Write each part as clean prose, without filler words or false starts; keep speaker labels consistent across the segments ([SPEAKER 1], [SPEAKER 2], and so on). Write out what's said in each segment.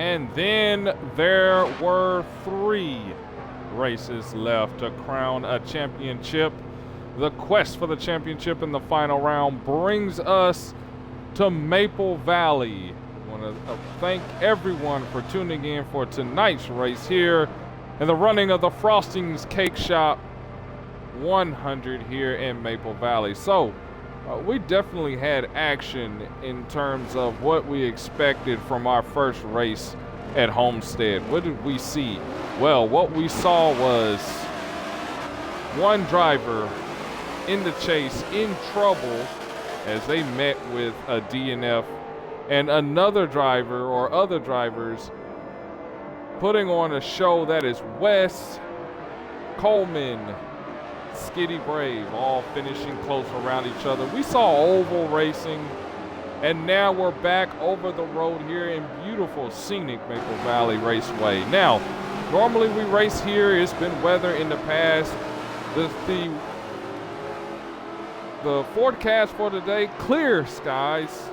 [SPEAKER 1] And then there were 3 races left to crown a championship. The quest for the championship in the final round brings us to Maple Valley. I want to thank everyone for tuning in for tonight's race here in the running of the Frostings Cake Shop 100 here in Maple Valley. So we definitely had action in terms of what we expected from our first race at Homestead. What did we see? Well, what we saw was one driver in the chase in trouble as they met with a DNF, and another driver or other drivers putting on a show that is Wes, Coleman, Skitty Brave, all finishing close around each other. We saw oval racing, and now we're back over the road here in beautiful, scenic Maple Valley Raceway. Now, normally we race here. It's been weather in the past. The forecast for today, clear skies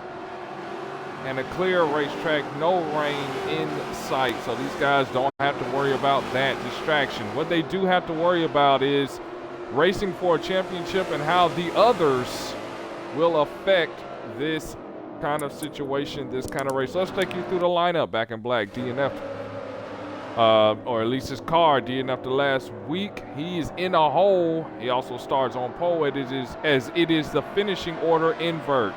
[SPEAKER 1] and a clear racetrack, no rain in sight. So these guys don't have to worry about that distraction. What they do have to worry about is racing for a championship and how the others will affect this kind of situation, this kind of race. So let's take you through the lineup. Back in black, DNF, or at least his car DNF'd the last week. He is in a hole. He also starts on pole. It is the finishing order invert.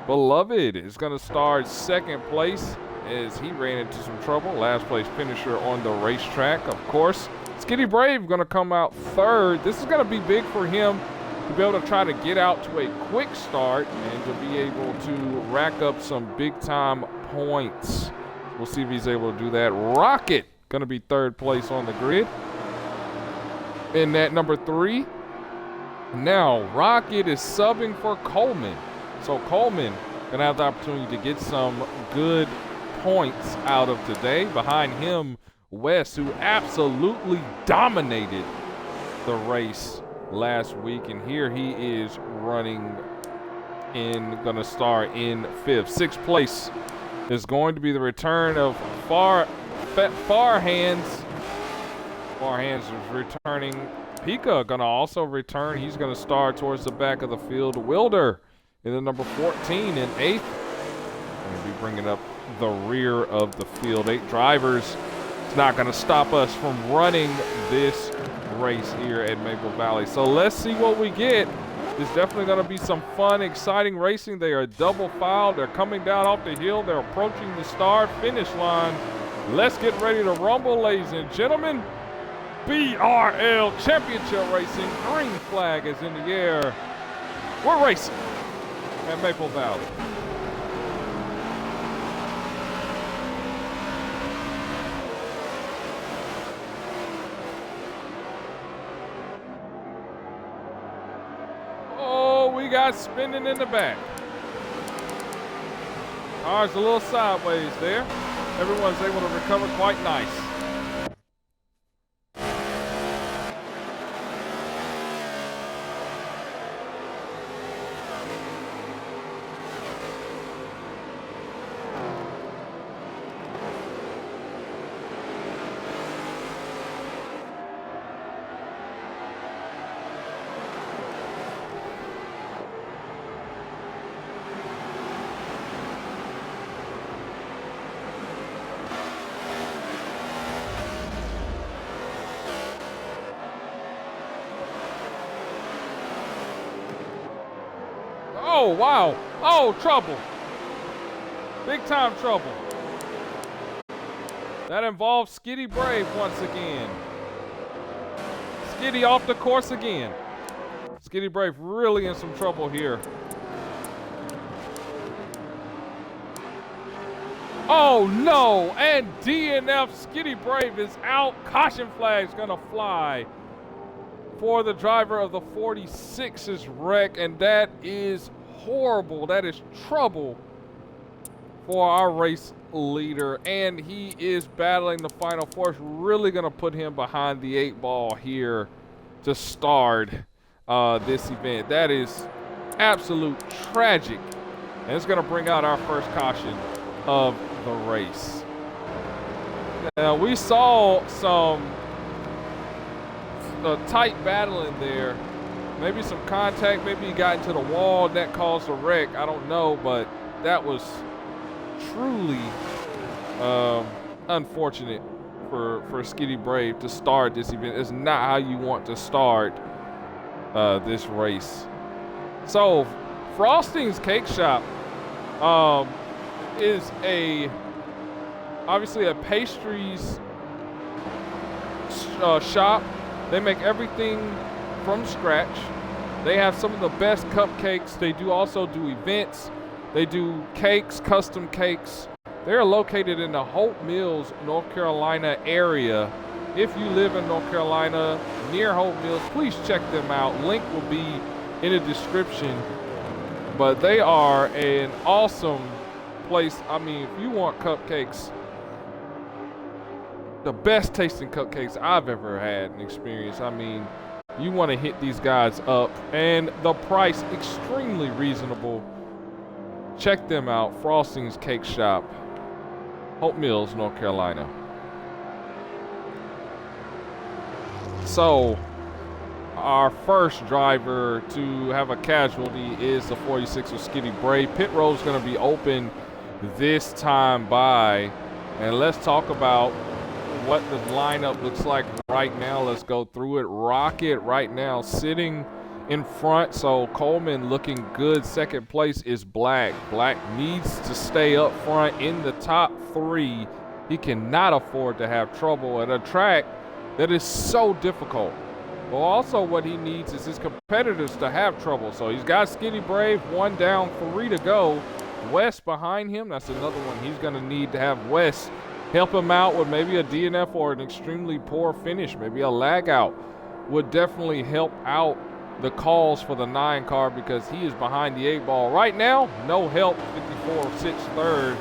[SPEAKER 1] Beloved is going to start second place as he ran into some trouble. Last place finisher on the racetrack, of course. Skitty Brave going to come out third. This is going to be big for him to be able to try to get out to a quick start and to be able to rack up some big-time points. We'll see if he's able to do that. Rocket going to be third place on the grid in that number 3. Now, Rocket is subbing for Coleman. So Coleman going to have the opportunity to get some good points out of today. Behind him, Wes, who absolutely dominated the race last week, and here he is running in, going to start in 5th. 6th place is going to be the return of Far Hands. Far Hands is returning. Pika going to also return. He's going to start towards the back of the field. Wilder in the number 14 in 8th. Going to be bringing up the rear of the field. 8 drivers. It's not going to stop us from running this race here at Maple Valley. So let's see what we get. It's definitely going to be some fun, exciting racing. They are double filed. They're coming down off the hill. They're approaching the start finish line. Let's get ready to rumble, ladies and gentlemen. BRL Championship Racing. Green flag is in the air. We're racing at Maple Valley. We got spinning in the back. Car's a little sideways there. Everyone's able to recover quite nice. Oh, wow. Oh, trouble. Big time trouble. That involves Skitty Brave once again. Skitty off the course again. Skitty Brave really in some trouble here. Oh, no. And DNF. Skitty Brave is out. Caution flag's going to fly for the driver of the 46's wreck, and that is horrible. That is trouble for our race leader, and he is battling the final force. Really going to put him behind the 8 ball here to start this event. That is absolute tragic, and it's going to bring out our first caution of the race. Now, we saw some tight battling there. Maybe some contact. Maybe he got into the wall and that caused a wreck. I don't know, but that was truly unfortunate for Skitty Brave to start this event. It's not how you want to start this race. So, Frostings Cake Shop is obviously a pastries shop. They make everything from scratch. They have some of the best cupcakes. They also do events. They do cakes, custom cakes. They're located in the Hope Mills, North Carolina area. If you live in North Carolina near Hope Mills, please check them out. Link will be in the description. But they are an awesome place. I mean, if you want cupcakes, the best tasting cupcakes I've ever had and experienced. I mean, you want to hit these guys up, and the price extremely reasonable. Check them out, Frostings Cake Shop, Hope Mills, North Carolina. So, our first driver to have a casualty is the 46 of Skitty Brave. Pit road is going to be open this time by, and let's talk about what the lineup looks like right now. Let's go through it. Rocket right now sitting in front, so Coleman looking good. Second place is Black. Black needs to stay up front in the top 3. He cannot afford to have trouble at a track that is so difficult. Well, also what he needs is his competitors to have trouble. So he's got Skitty Brave, 1 down, 3 to go. West behind him, that's another one. He's going to need to have West help him out with maybe a DNF or an extremely poor finish. Maybe a lag out would definitely help out the calls for the 9 car, because he is behind the 8 ball. Right now, no help, 54 sits third.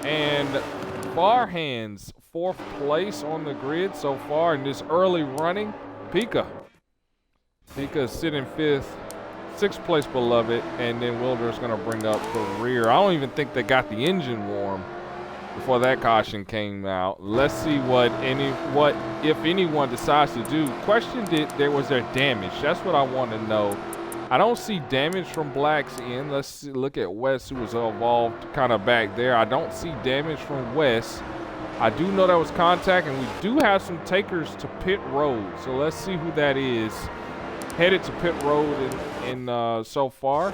[SPEAKER 1] And Farhands, 4th place on the grid so far in this early running. Pika is sitting 5th. 6th place Beloved, and then Wilder is going to bring up the rear. I don't even think they got the engine warm before that caution came out. Let's see what if anyone decides to do. Question was there damage? That's what I want to know. I don't see damage from Black's end. Let's look at West, who was involved kind of back there. I don't see damage from West. I do know that was contact, and we do have some takers to pit road. So let's see who that is. Headed to pit road in so far.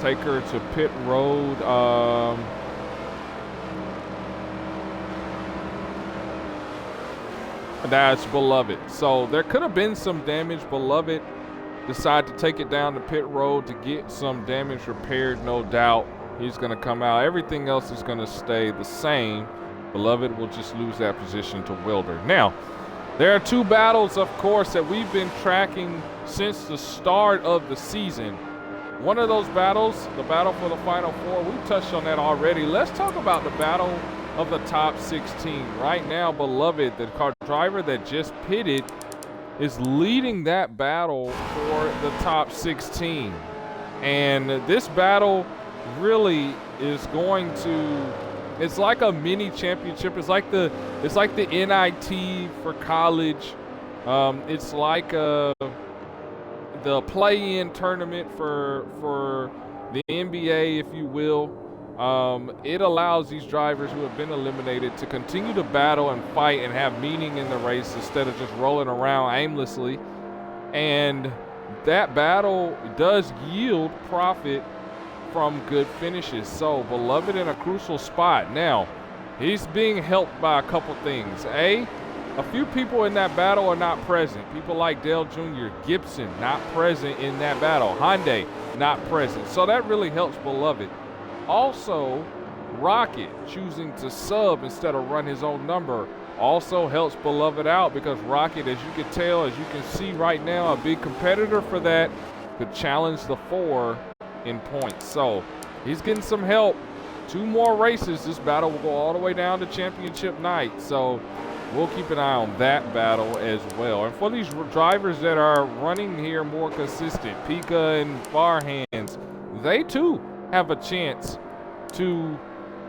[SPEAKER 1] Taker to pit road. That's Beloved. So there could have been some damage. Beloved decided to take it down to pit road to get some damage repaired, no doubt. He's going to come out. Everything else is going to stay the same. Beloved will just lose that position to Wilder. Now, there are 2 battles, of course, that we've been tracking since the start of the season. One of those battles, the battle for the Final 4, we touched on that already. Let's talk about the battle of the top 16. Right now, Beloved, the car driver that just pitted, is leading that battle for the top 16. And this battle really is going to, it's like a mini championship. It's like the NIT for college. It's like the play-in tournament for the NBA, if you will. It allows these drivers who have been eliminated to continue to battle and fight and have meaning in the race instead of just rolling around aimlessly. And that battle does yield profit from good finishes. So Beloved in a crucial spot. Now, he's being helped by a couple things. A few people in that battle are not present. People like Dale Jr., Gibson, not present in that battle. Hyundai, not present. So that really helps Beloved. Also, Rocket choosing to sub instead of run his own number also helps Beloved out, because Rocket, as you can tell, as you can see right now, a big competitor for that, could challenge the 4 in points. So he's getting some help. 2 more races. This battle will go all the way down to championship night. So we'll keep an eye on that battle as well. And for these drivers that are running here more consistent, Pika and Farhands, they too have a chance to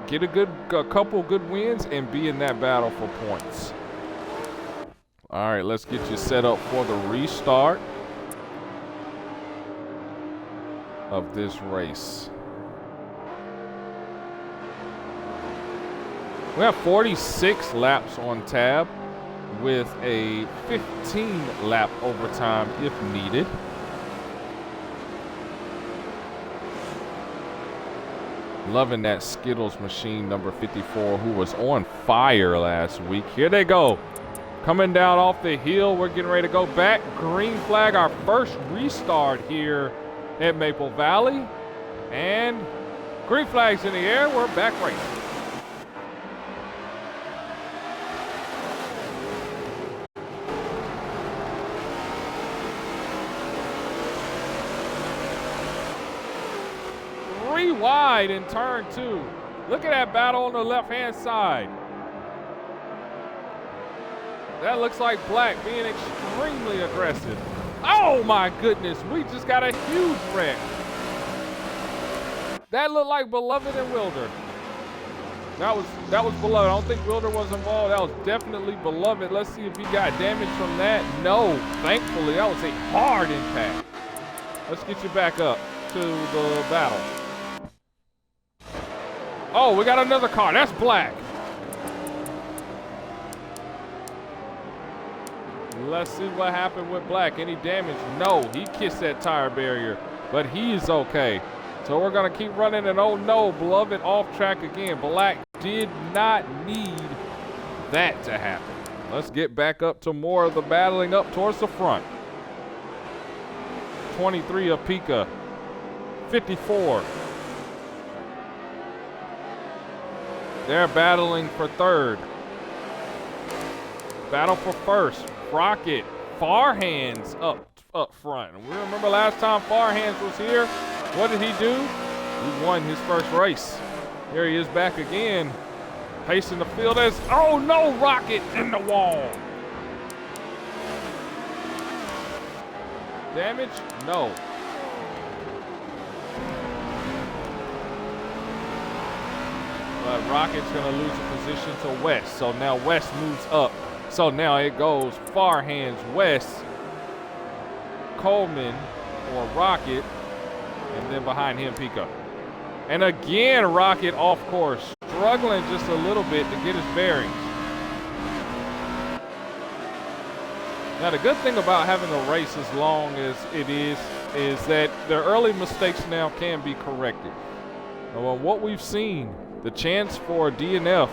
[SPEAKER 1] get a couple good wins and be in that battle for points. All right, let's get you set up for the restart of this race. We have 46 laps on tab with a 15 lap overtime if needed. Loving that Skittles machine number 54 who was on fire last week. Here they go. Coming down off the hill. We're getting ready to go back. Green flag, our first restart here at Maple Valley. And green flags in the air. We're back racing. Wide in turn 2. Look at that battle on the left-hand side. That looks like Black being extremely aggressive. Oh my goodness, we just got a huge wreck. That looked like Beloved and Wilder. That was Beloved. I don't think Wilder was involved. That was definitely Beloved. Let's see if he got damage from that. No, thankfully, that was a hard impact. Let's get you back up to the battle. Oh, we got another car. That's Black. Let's see what happened with Black. Any damage? No, he kissed that tire barrier, but he's okay. So we're going to keep running, and oh no, Beloved off track again. Black did not need that to happen. Let's get back up to more of the battling up towards the front. 23 of Pika. 54. They're battling for third. Battle for first. Rocket. Farhands up front. And we remember last time Farhands was here. What did he do? He won his first race. Here he is back again. Pacing the field as, oh no, Rocket in the wall. Damage? No. But Rocket's going to lose a position to West. So now West moves up. So now it goes Farhands, West, Coleman, or Rocket, and then behind him, Pika. And again, Rocket off course, struggling just a little bit to get his bearings. Now, the good thing about having a race as long as it is that the early mistakes now can be corrected. Well, what we've seen, the chance for DNF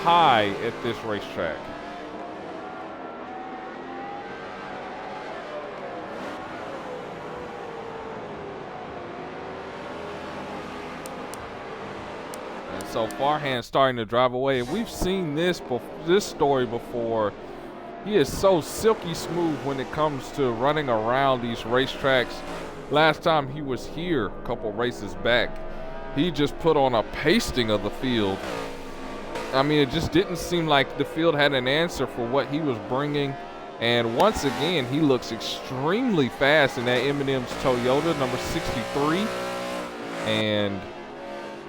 [SPEAKER 1] high at this racetrack. And so Farhan's starting to drive away. We've seen this story before. He is so silky smooth when it comes to running around these racetracks. Last time he was here, a couple races back, he just put on a pasting of the field. I mean, it just didn't seem like the field had an answer for what he was bringing. And once again, he looks extremely fast in that M&M's Toyota, number 63. And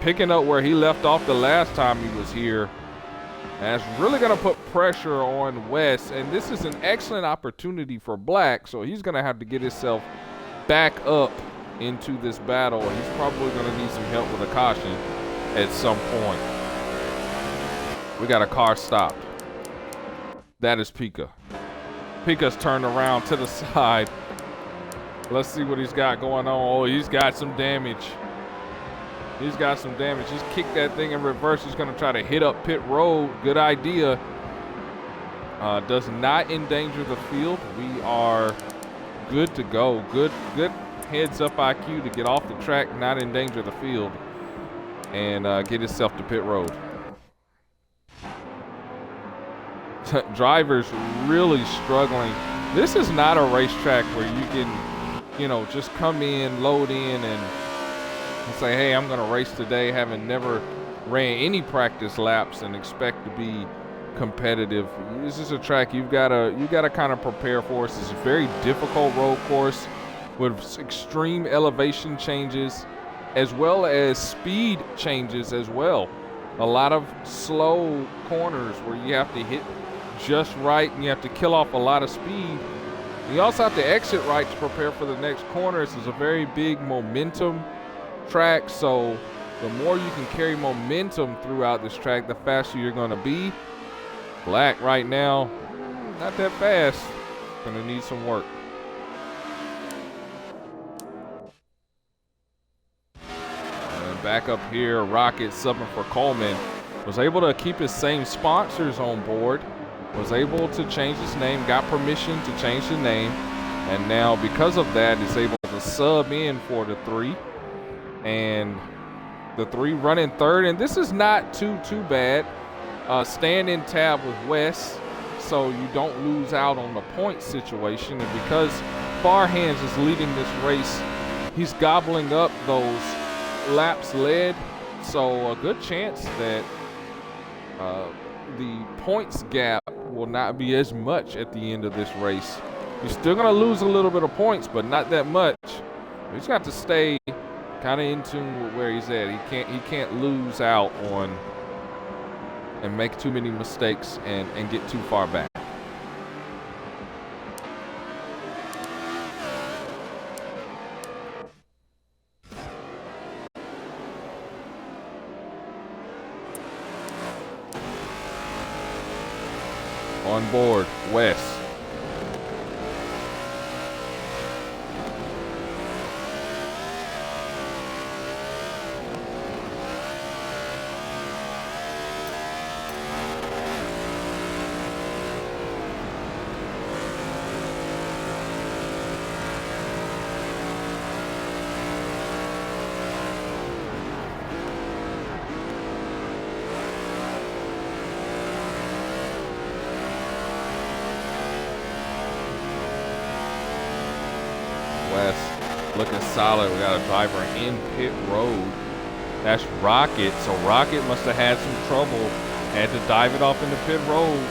[SPEAKER 1] picking up where he left off the last time he was here. And that's really going to put pressure on West. And this is an excellent opportunity for Black. So he's going to have to get himself back up into this battle. And he's probably going to need some help with a caution at some point. We got a car stopped. That is Pika. Pika's turned around to the side. Let's see what he's got going on. Oh, he's got some damage. He's got some damage. He's kicked that thing in reverse. He's going to try to hit up pit road. Good idea. Does not endanger the field. We are good to go. Good heads up IQ to get off the track, not endanger the field, and get himself to pit road. Drivers really struggling. This is not a racetrack where you can, just come in, load in, and say, hey, I'm going to race today, having never ran any practice laps, and expect to be competitive. This is a track you gotta kind of prepare for. It's a very difficult road course with extreme elevation changes as well as speed changes as well. A lot of slow corners where you have to hit just right and you have to kill off a lot of speed. You also have to exit right to prepare for the next corner. This is a very big momentum track, so the more you can carry momentum throughout this track, the faster you're going to be. Black right now, not that fast. Going to need some work. And back up here, Rocket subbing for Coleman. Was able to keep his same sponsors on board. Was able to change his name, got permission to change the name. And now because of that, is able to sub in for the 3. And the 3 running third. And this is not too bad. Stand in tab with Wes so you don't lose out on the point situation. And because Farhands is leading this race, he's gobbling up those laps led. So a good chance that the points gap will not be as much at the end of this race. He's still going to lose a little bit of points, but not that much. He's got to stay kind of in tune with where he's at. He can't lose out on and make too many mistakes and get too far back. On board, Wes. Looking solid. We got a driver in pit road. That's Rocket. So Rocket must have had some trouble. Had to dive it off into pit road.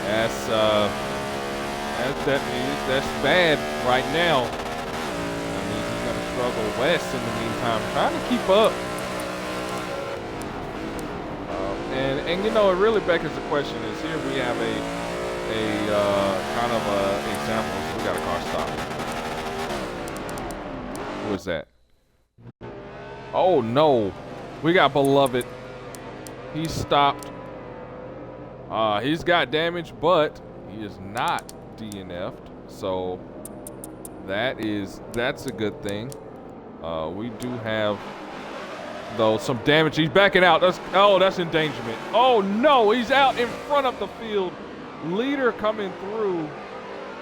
[SPEAKER 1] That's bad right now. That means he's gonna struggle. West in the meantime, trying to keep up. And you know, it really beckons the question is here we have a kind of a example. We got a car stop. Who is that? Oh no, we got Beloved. He stopped. He's got damage, but he is not DNF'd. So that's a good thing. We do have though some damage. He's backing out. That's endangerment. Oh no, he's out in front of the field. Leader coming through.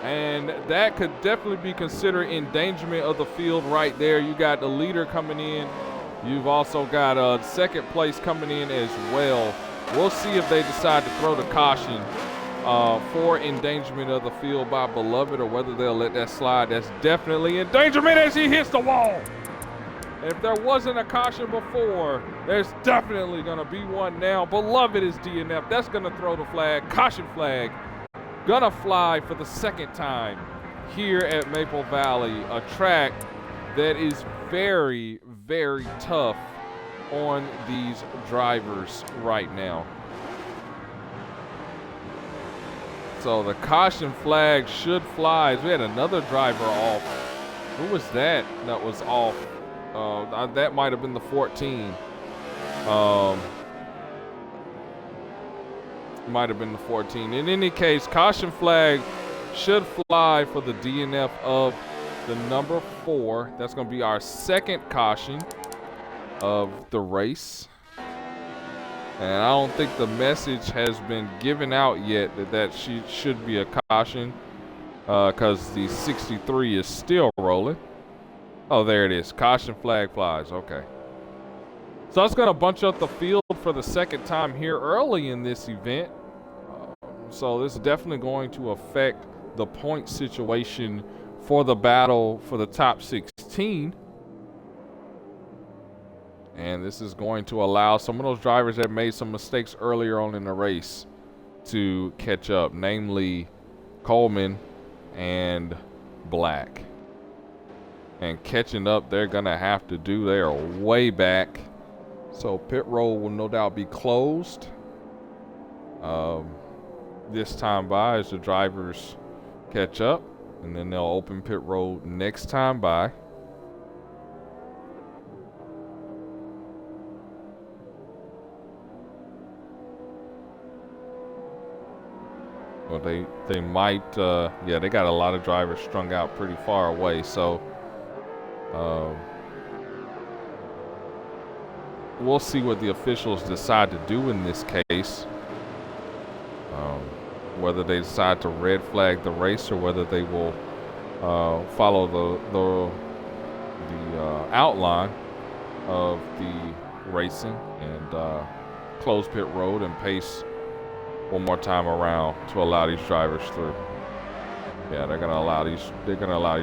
[SPEAKER 1] And that could definitely be considered endangerment of the field right there. You got the leader coming in. You've also got second place coming in as well. We'll see if they decide to throw the caution for endangerment of the field by Beloved or whether they'll let that slide. That's definitely endangerment as he hits the wall. And if there wasn't a caution before, there's definitely going to be one now. Beloved is DNF. That's going to throw the flag. Caution flag. Gonna fly for the second time here at Maple Valley, a track that is very, very tough on these drivers right now. So the caution flag should fly. We had another driver off. Who was that was off? That might have been the 14. Might have been the 14. In any case, caution flag should fly for the DNF of the number 4. That's going to be our second caution of the race. And I don't think the message has been given out yet that she should be a caution because the 63 is still rolling. Oh, there it is. Caution flag flies. Okay. So it's going to bunch up the field for the second time here early in this event. So this is definitely going to affect the point situation for the battle for the top 16. And this is going to allow some of those drivers that made some mistakes earlier on in the race to catch up, namely Coleman and Black. And catching up, they're going to have to do. They are way back. So pit road will no doubt be closed this time by as the drivers catch up. And then they'll open pit road next time by. Well, they might, yeah, they got a lot of drivers strung out pretty far away. So we'll see what the officials decide to do in this case. Whether they decide to red flag the race or whether they will follow the outline of the racing and close pit road and pace one more time around to allow these drivers through. Yeah, they're gonna allow these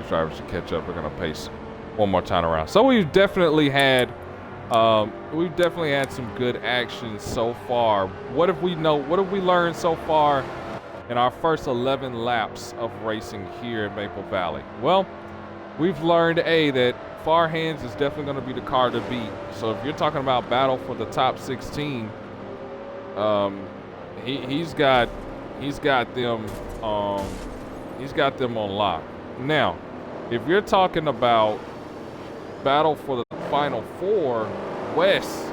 [SPEAKER 1] drivers to catch up. They're gonna pace one more time around. So we've definitely had some good action so far. What have we learned so far in our first 11 laps of racing here at Maple Valley? Well, we've learned that Farhands is definitely going to be the car to beat. So if you're talking about battle for the top 16, he's got them on lock. Now, if you're talking about battle for the final four, Wes,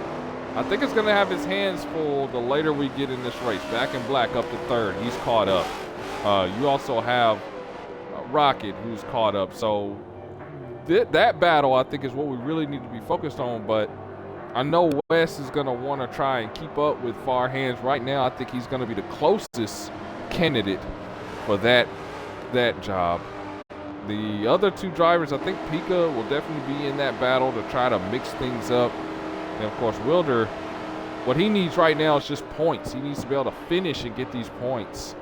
[SPEAKER 1] I think it's going to have his hands full the later we get in this race. Back in Black up to third. He's caught up. You also have Rocket, who's caught up. So that battle, I think, is what we really need to be focused on. But I know Wes is going to want to try and keep up with Farhands. Right now, I think he's going to be the closest candidate for that job. The other two drivers, I think Pika will definitely be in that battle to try to mix things up. And, of course, Wilder, what he needs right now is just points. He needs to be able to finish and get these points.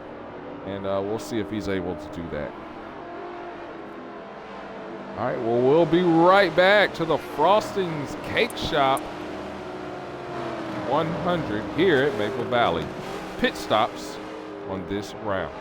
[SPEAKER 1] And we'll see if he's able to do that. All right, well, we'll be right back to the Frostings Cake Shop 100 here at Maple Valley. Pit stops on this round.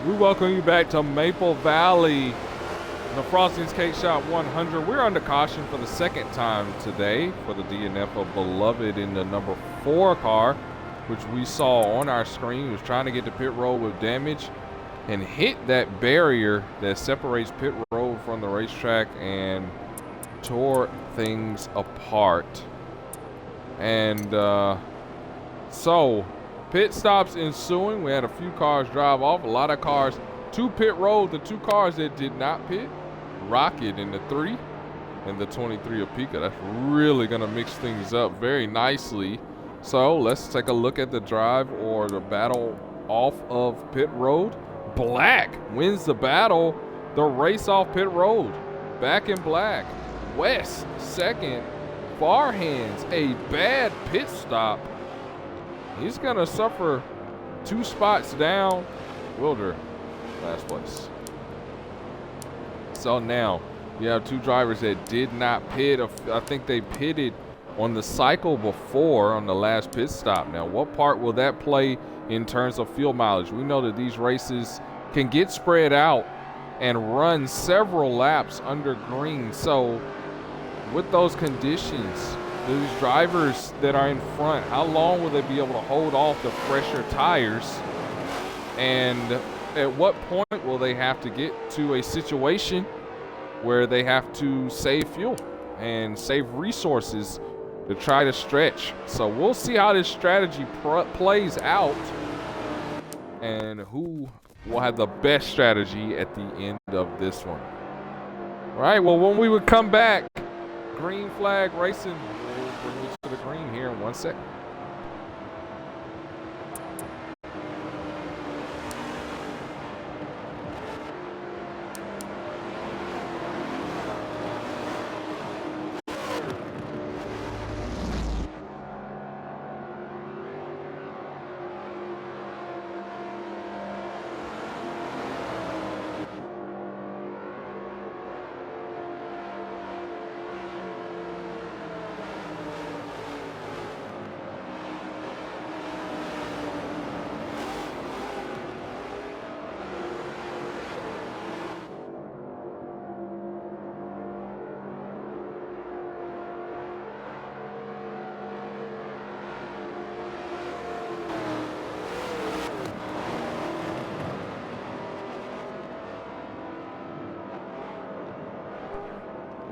[SPEAKER 1] We welcome you back to Maple Valley, the Frostings Cake Shop 100. We're under caution for the second time today for the DNF of Beloved in the number 4 car, which we saw on our screen. He was trying to get to pit road with damage and hit that barrier that separates pit road from the racetrack and tore things apart. And so pit stops ensuing. We had a few cars drive off, a lot of cars to pit road. The 2 cars that did not pit, Rocket in the 3 and the 23 of Pika. That's really going to mix things up very nicely. So let's take a look at the drive or the battle off of pit road. Black wins the battle, the race off pit road. back in black. West, second. Farhands, a bad pit stop. He's going to suffer 2 spots down. Wilder, last place. So now you have 2 drivers that did not pit. I think they pitted on the cycle before on the last pit stop. Now, what part will that play in terms of fuel mileage? We know that these races can get spread out and run several laps under green. So with those conditions, these drivers that are in front, how long will they be able to hold off the fresher tires? And at what point will they have to get to a situation where they have to save fuel and save resources to try to stretch? So we'll see how this strategy plays out and who will have the best strategy at the end of this one. All right, well, when we would come back, green flag racing, we'll bring you to the green here in 1 second.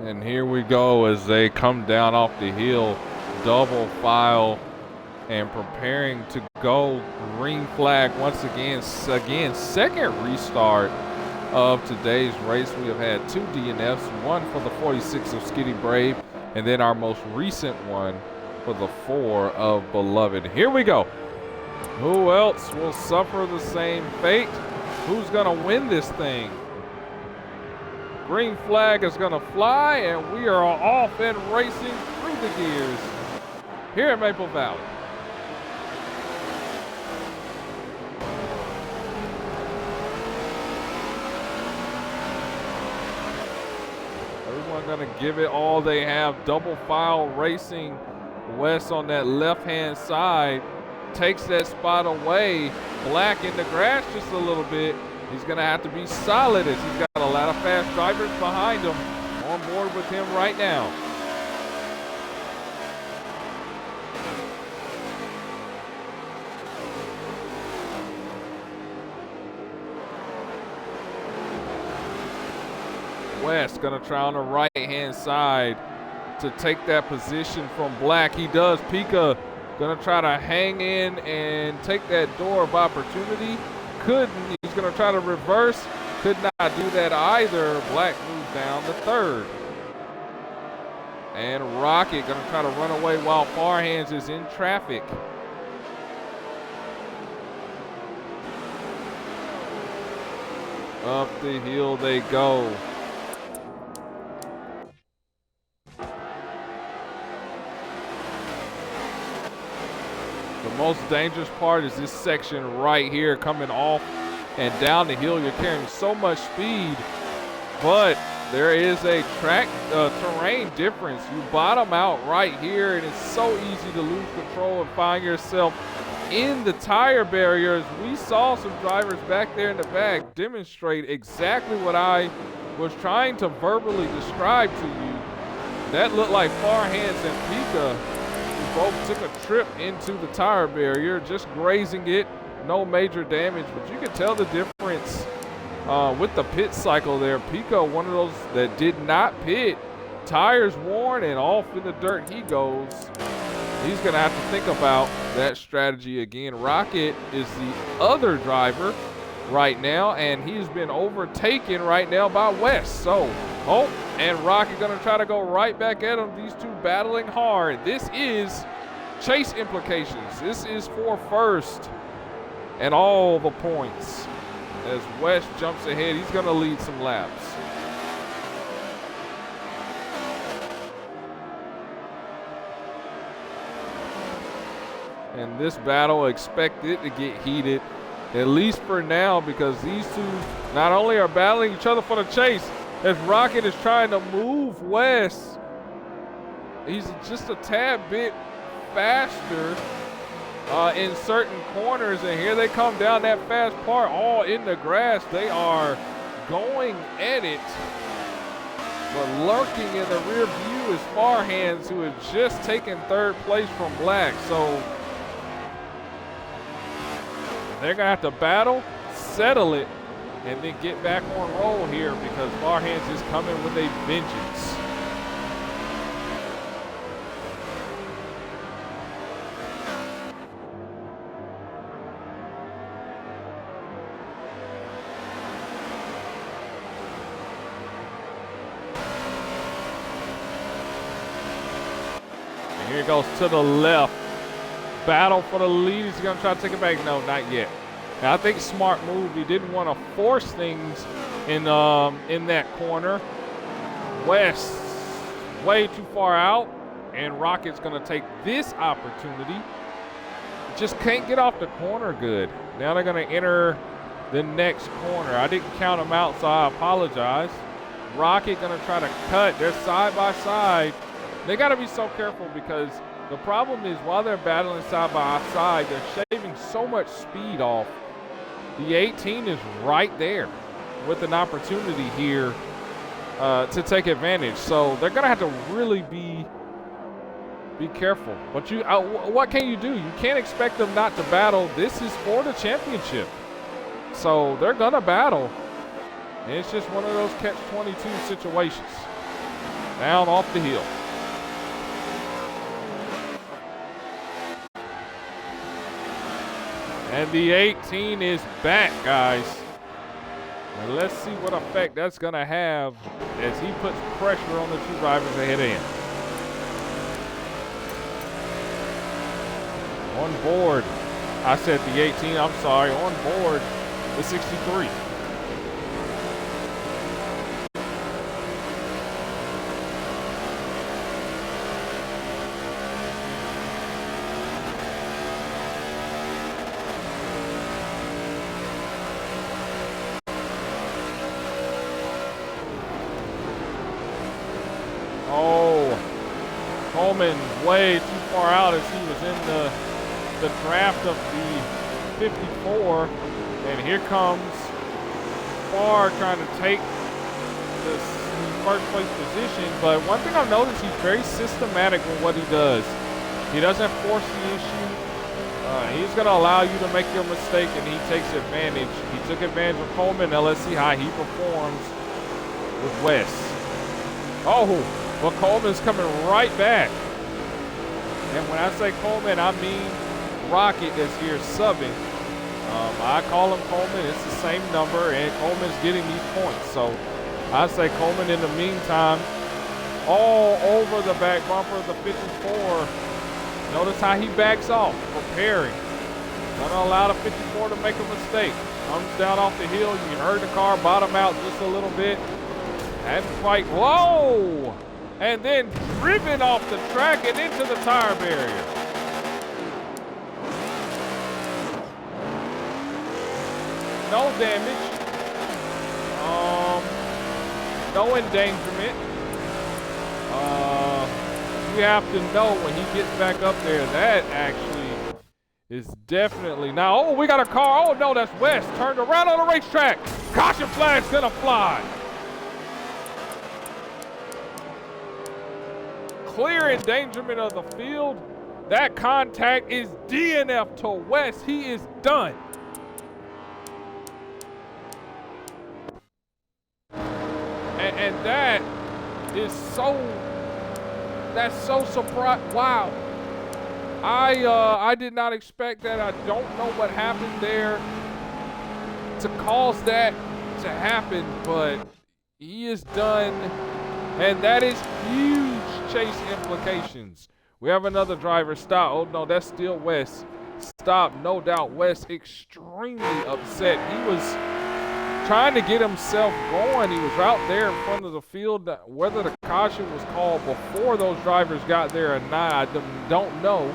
[SPEAKER 1] And here we go as they come down off the hill, double file and preparing to go. Green flag once again, second restart of today's race. We have had 2 DNFs, one for the 46 of Skitty Brave, and then our most recent one for the 4 of Beloved. Here we go. Who else will suffer the same fate? Who's gonna win this thing? Green flag is going to fly, and we are off and racing through the gears here at Maple Valley. Everyone going to give it all they have. Double file racing. West on that left-hand side takes that spot away. Black in the grass just a little bit. He's going to have to be solid as he's got a lot of fast drivers behind him on board with him right now. West going to try on the right-hand side to take that position from Black. He does. Pika going to try to hang in and take that door of opportunity. Couldn't. He's going to try to reverse. Could not do that either. Black moves down to 3rd. And Rocket going to try to run away while Farhands is in traffic. Up the hill they go. The most dangerous part is this section right here coming off and down the hill. You're carrying so much speed, but there is a terrain difference. You bottom out right here, and it's so easy to lose control and find yourself in the tire barriers. We saw some drivers back there in the back demonstrate exactly what I was trying to verbally describe to you. That looked like Farhands and Pika, who both took a trip into the tire barrier, just grazing it. No major damage, but you can tell the difference with the pit cycle there. Pico, one of those that did not pit, tires worn and off in the dirt he goes. He's going to have to think about that strategy again. Rocket is the other driver right now, and he's been overtaken right now by West. So, and Rocket going to try to go right back at him. These two battling hard. This is chase implications. This is for first and all the points. As West jumps ahead, he's going to lead some laps. And this battle expected to get heated, at least for now, because these two not only are battling each other for the chase, as Rocket is trying to move west. He's just a tad bit faster in certain corners, and here they come down that fast part, all in the grass. They are going at it, but lurking in the rear view is Farhands, who had just taken third place from Black. So they're gonna have to battle, settle it, and then get back on roll here, because Farhands is coming with a vengeance. And here it goes to the left. Battle for the lead. He's gonna try to take it back. No, not yet. Now, I think smart move. He didn't want to force things in that corner. West way too far out, and Rocket's gonna take this opportunity. Just can't get off the corner good. Now they're gonna enter the next corner. I didn't count them out, so I apologize. Rocket gonna try to cut. They're side by side. They gotta be so careful, because the problem is while they're battling side by side, they're shaving so much speed off. The 18 is right there with an opportunity here to take advantage. So they're gonna have to really be careful. But what can you do? You can't expect them not to battle. This is for the championship. So they're gonna battle. And it's just one of those catch-22 situations. Down off the hill. And the 18 is back, guys. And let's see what effect that's going to have as he puts pressure on the two drivers ahead of him. On board, I said the 18, I'm sorry, on board the 63. Coleman way too far out as he was in the draft of the 54. And here comes Farr trying to take this first place position. But one thing I've noticed, he's very systematic with what he does. He doesn't force the issue. He's going to allow you to make your mistake, and he takes advantage. He took advantage of Coleman. Now let's see how he performs with West. Oh, but Coleman's coming right back. And when I say Coleman, I mean Rocket that's here subbing. I call him Coleman. It's the same number, and Coleman's getting these points. So I say Coleman in the meantime, all over the back bumper of the 54. Notice how he backs off, preparing. Gonna allow the 54 to make a mistake. Comes down off the hill. You heard the car bottom out just a little bit. Hadn't quite, whoa! And then driven off the track and into the tire barrier. No damage. No endangerment. You have to know when he gets back up there, that actually is definitely. Now, oh, we got a car. Oh, no, that's West. Turned around on the racetrack. Caution flag's gonna fly. Clear endangerment of the field. That contact is DNF to West. He is done. And that is that's so surprising. Wow. I did not expect that. I don't know what happened there to cause that to happen, but he is done. And that is huge chase implications. We have another driver stop. Oh no, that's still West. Stop, no doubt. West extremely upset. He was trying to get himself going. He was out there in front of the field. Whether the caution was called before those drivers got there or not, I don't know.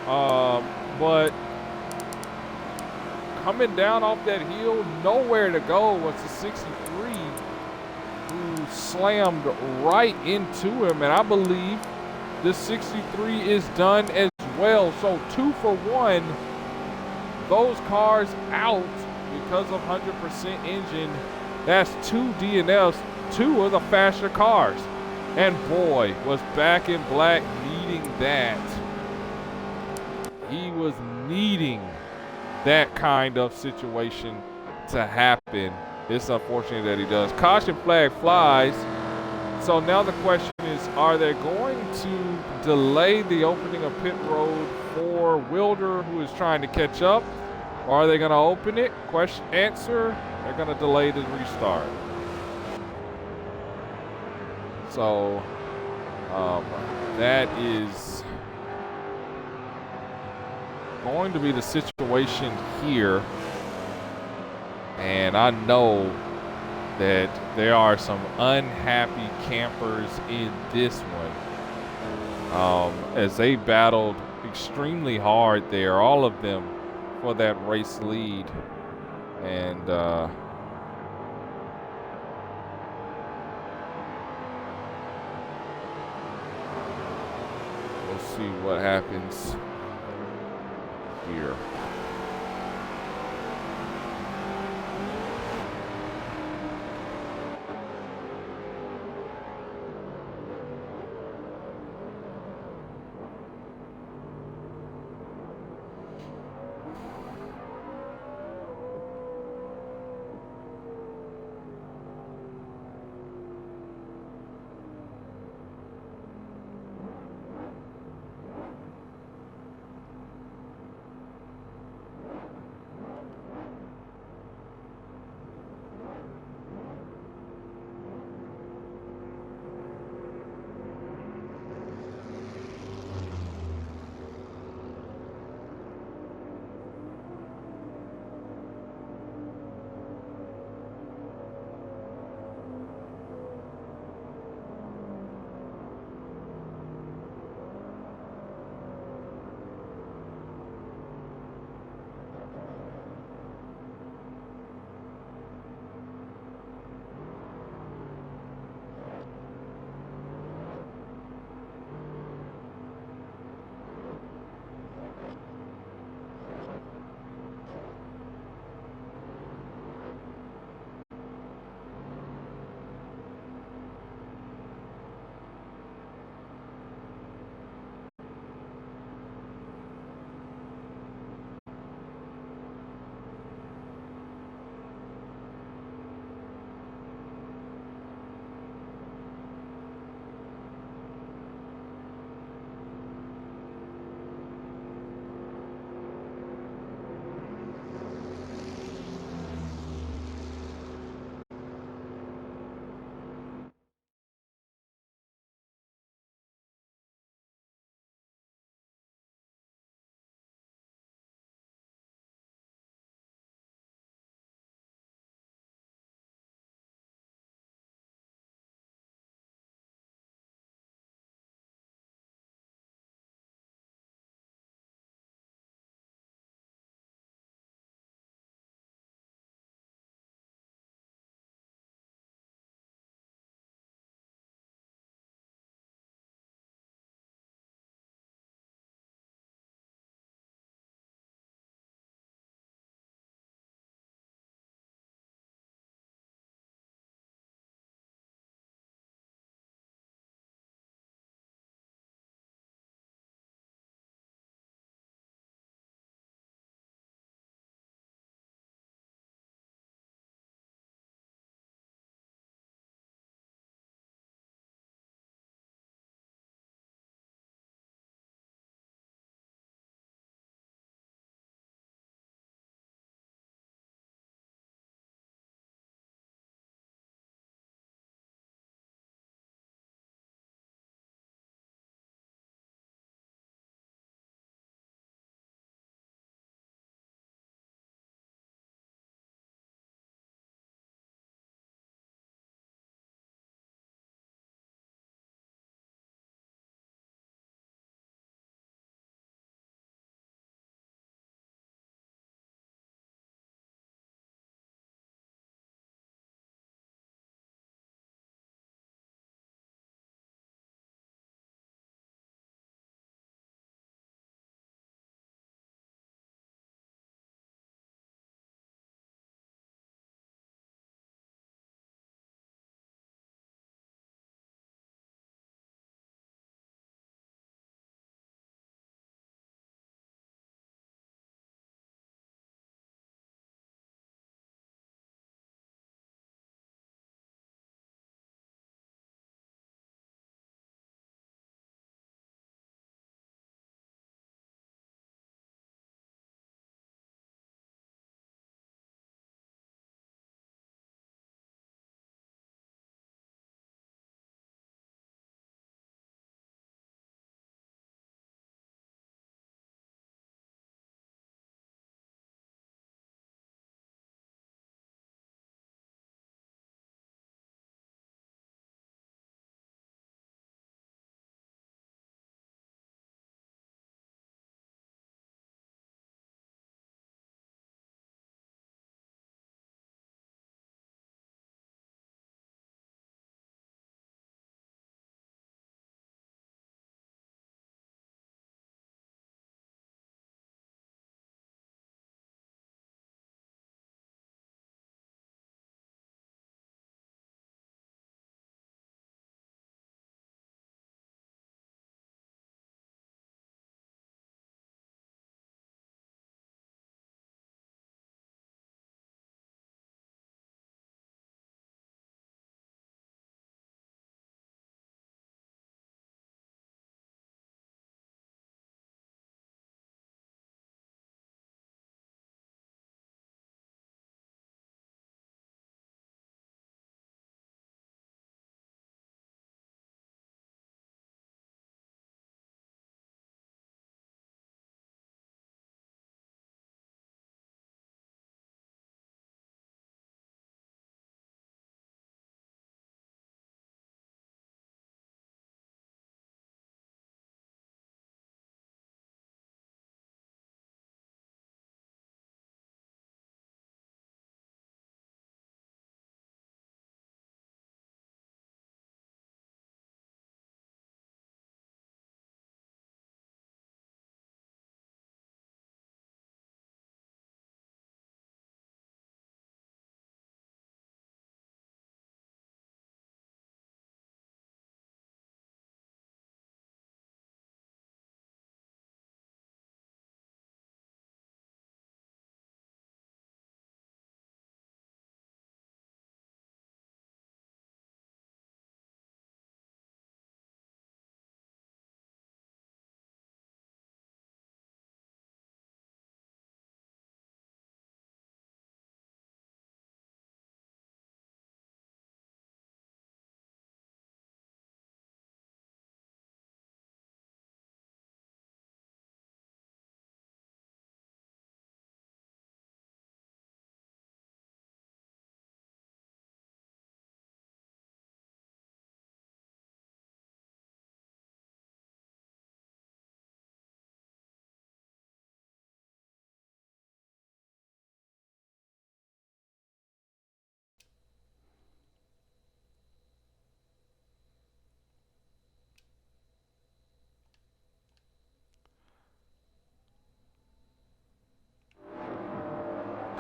[SPEAKER 1] But coming down off that hill, nowhere to go was the 63 who slammed right into him. And I believe the 63 is done as well. So 2 for 1. Those cars out because of 100% engine. That's 2 DNFs, 2 of the faster cars. And boy, was Back in Black needing that. He was needing that kind of situation to happen. It's unfortunate that he does. Caution flag flies. So now the question is, are they going to delay the opening of pit road for Wilder, who is trying to catch up? Or are they going to open it? Answer, they're going to delay the restart. So that is going to be the situation here. And I know that there are some unhappy campers in this one, as they battled extremely hard there, all of them, for that race lead. And we'll see what happens here.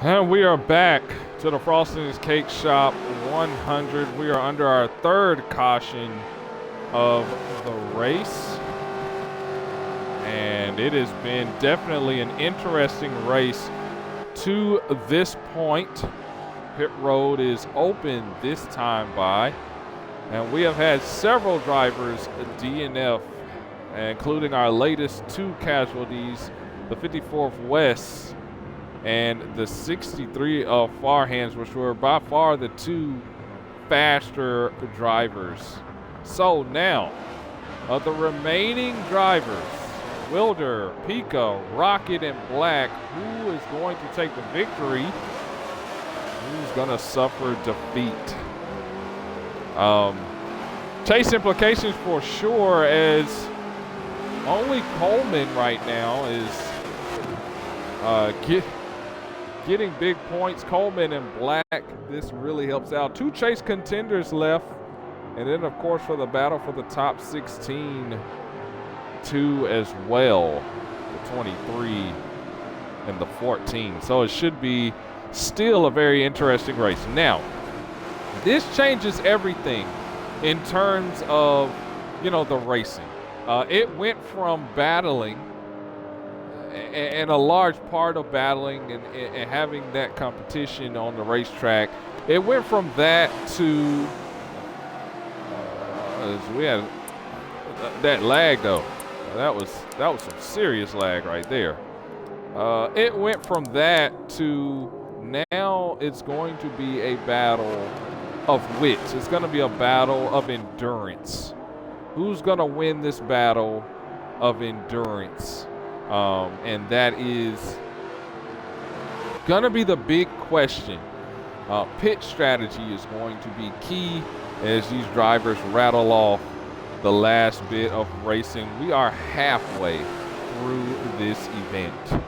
[SPEAKER 1] And we are back to the Frostings Cake Shop 100. We are under our third caution of the race. And it has been definitely an interesting race to this point. Pit road is open this time by. And we have had several drivers DNF, including our latest two casualties, the 54th West and the 63 of Farhands, which were by far the two faster drivers. So now, of the remaining drivers, Wilder, Pika, Rocket, and Black, who is going to take the victory? Who's going to suffer defeat? Chase implications for sure, as only Coleman right now is getting big points. Coleman and Black, this really helps out. Two chase contenders left. And then, of course, for the battle for the top 16, two as well, the 23 and the 14. So it should be still a very interesting race. Now, this changes everything in terms of, the racing. It went from battling, and a large part of battling and having that competition on the racetrack, it went from that to we had that lag though. That was some serious lag right there. It went from that to now it's going to be a battle of wits. It's going to be a battle of endurance. Who's going to win this battle of endurance? And that is going to be the big question. Pit strategy is going to be key as these drivers rattle off the last bit of racing. We are halfway through this event.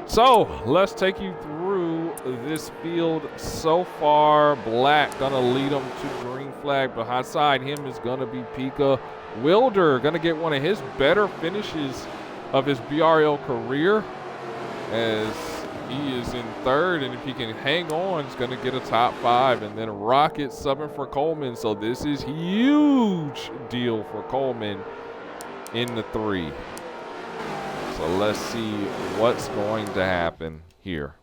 [SPEAKER 1] So let's take you through this field so far. Black gonna lead them to green flag. Beside him is gonna be Pika. Wilder gonna get one of his better finishes of his BRL career, as he is in third, and if he can hang on, he's gonna get a top 5. And then Rocket subbing for Coleman, so this is huge deal for Coleman in the 3. So let's see what's going to happen here.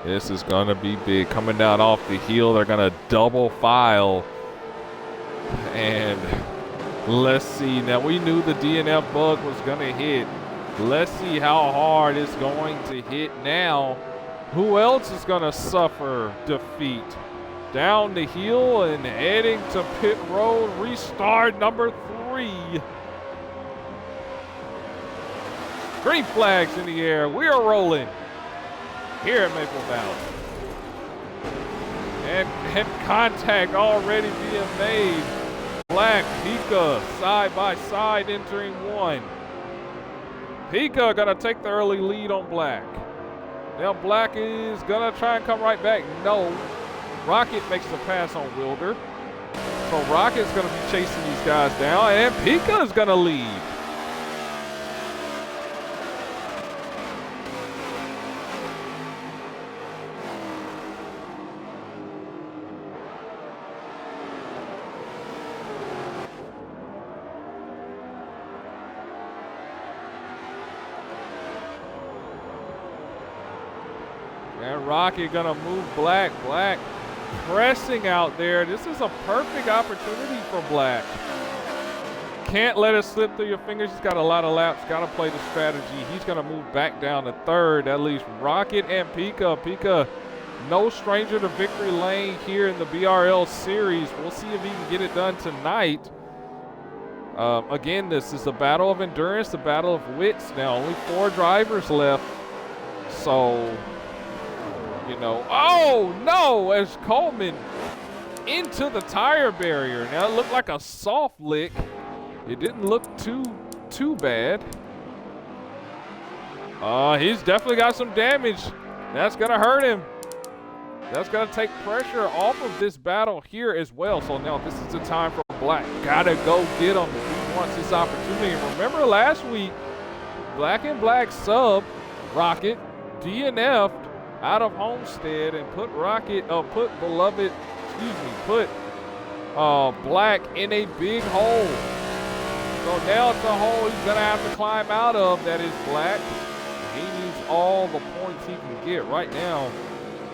[SPEAKER 1] This is gonna be big. Coming down off the heel, they're gonna double file. And let's see. Now, we knew the DNF bug was gonna hit. Let's see how hard it's going to hit now. Who else is gonna suffer defeat? Down the hill and heading to pit road. Restart number 3. Green flags in the air. We are rolling here at Maple Valley. And contact already being made. Black, Pika, side by side entering 1. Pika gonna take the early lead on Black. Now Black is gonna try and come right back. No. Rocket makes the pass on Wilder. So Rocket's gonna be chasing these guys down, and Pika is gonna lead. And Rocket gonna move Black. Black pressing out there. This is a perfect opportunity for Black. Can't let it slip through your fingers. He's got a lot of laps. Got to play the strategy. He's gonna move back down to 3rd. At least Rocket and Pika. Pika, no stranger to victory lane here in the BRL series. We'll see if he can get it done tonight. Again, this is the battle of endurance, the battle of wits. Now, only 4 drivers left. So, oh no, as Coleman into the tire barrier. Now it looked like a soft lick. It didn't look too bad. He's definitely got some damage. That's gonna hurt him. That's gonna take pressure off of this battle here as well. So now this is the time for Black. Gotta go get him. wants this opportunity. And remember last week, Black and Black sub Rocket DNF'd out of Homestead and put Black in a big hole. So now it's a hole he's gonna have to climb out of. That is Black. He needs all the points he can get right now.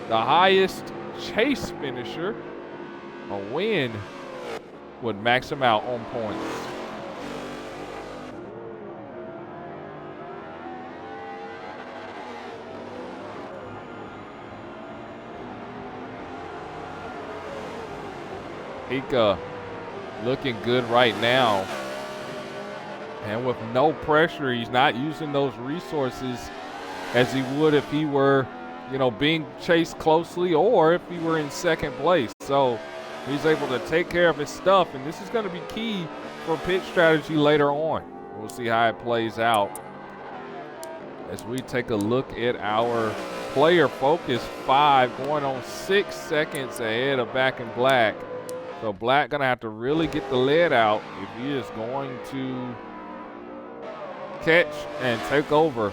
[SPEAKER 1] The highest chase finisher, a win, would max him out on points. Hika looking good right now. And with no pressure, he's not using those resources as he would if he were, being chased closely or if he were in second place. So he's able to take care of his stuff, and this is going to be key for pit strategy later on. We'll see how it plays out as we take a look at our player focus 5 going on 6 seconds ahead of Back in Black. So Black going to have to really get the lead out if he is going to catch and take over.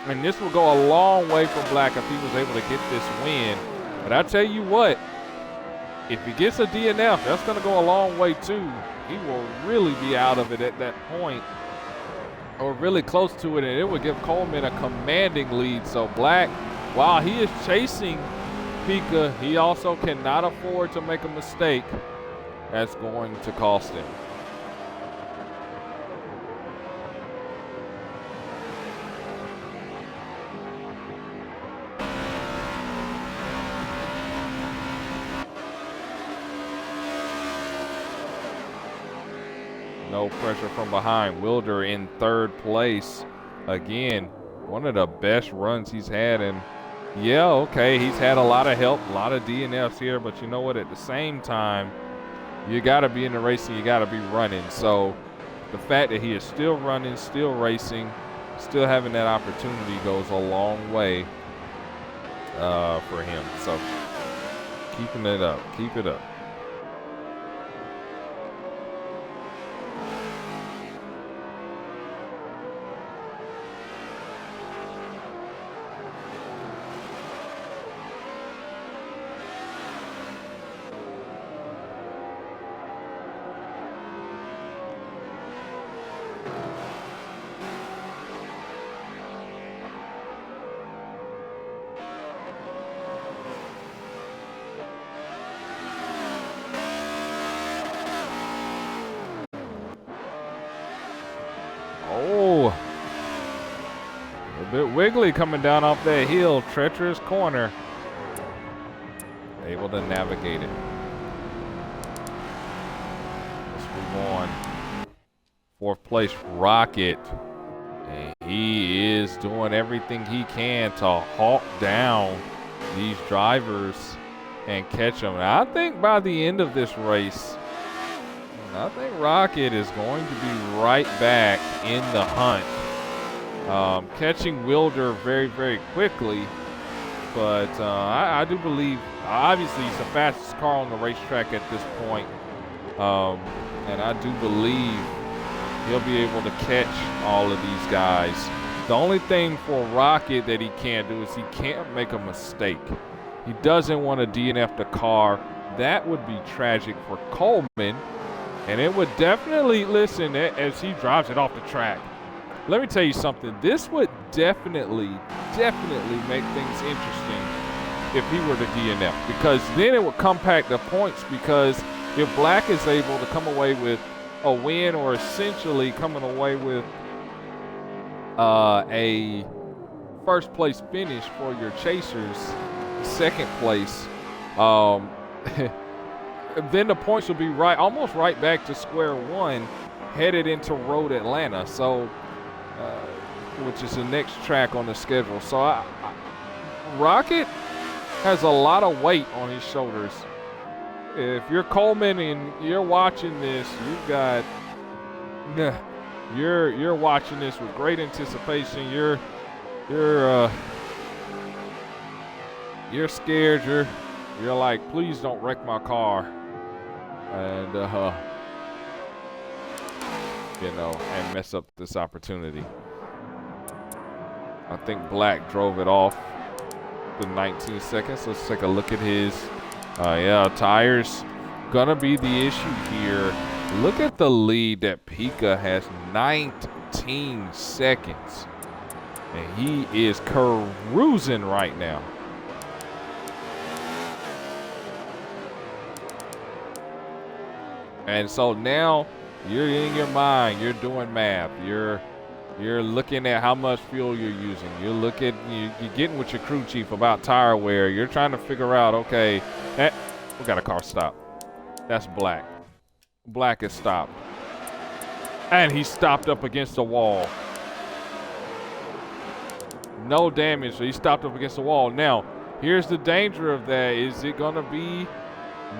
[SPEAKER 1] And this will go a long way for Black if he was able to get this win. But I tell you what, if he gets a DNF, that's going to go a long way too. He will really be out of it at that point, or really close to it, and it would give Coleman a commanding lead. So Black, while he is chasing Pika, he also cannot afford to make a mistake. That's going to cost him. No pressure from behind. Wilder in third place. Again, one of the best runs he's had. And yeah, okay, he's had a lot of help, a lot of DNFs here, but you know what? At the same time, you got to be in the race and you got to be running. So the fact that he is still running, still racing, still having that opportunity goes a long way for him. So keeping it up, keep it up. Oh, a bit wiggly coming down off that hill. Treacherous corner. Able to navigate it. Let's move on. Fourth place, Rocket. And he is doing everything he can to hawk down these drivers and catch them. And I think by the end of this race, I think Rocket is going to be right back in the hunt. Catching Wilder very, very quickly. But I do believe, obviously, he's the fastest car on the racetrack at this point. And I do believe he'll be able to catch all of these guys. The only thing for Rocket that he can't do is he can't make a mistake. He doesn't want to DNF the car. That would be tragic for Coleman. And it would definitely, listen, as he drives it off the track. Let me tell you something. This would definitely make things interesting if he were to DNF. Because then it would compact the points, because if Black is able to come away with a win, or essentially coming away with a first place finish for your chasers, second place, then the points will be almost right back to square one, headed into Road Atlanta. So, which is the next track on the schedule. So, Rocket has a lot of weight on his shoulders. If you're Coleman and you're watching this, you're watching this with great anticipation. You're scared. You're like, please don't wreck my car. And you know, and mess up this opportunity. I think Black drove it off the 19 seconds. Let's take a look at his, yeah, tires gonna be the issue here. Look at the lead that Pika has, 19 seconds. And he is cruising right now. And so now you're in your mind, you're doing math, you're looking at how much fuel you're using. You're getting with your crew chief about tire wear. You're trying to figure out, okay, we got a car stop. That's Black. Black is stopped. And he stopped up against the wall. No damage, so he stopped up against the wall. Now, here's the danger of that. Is it gonna be?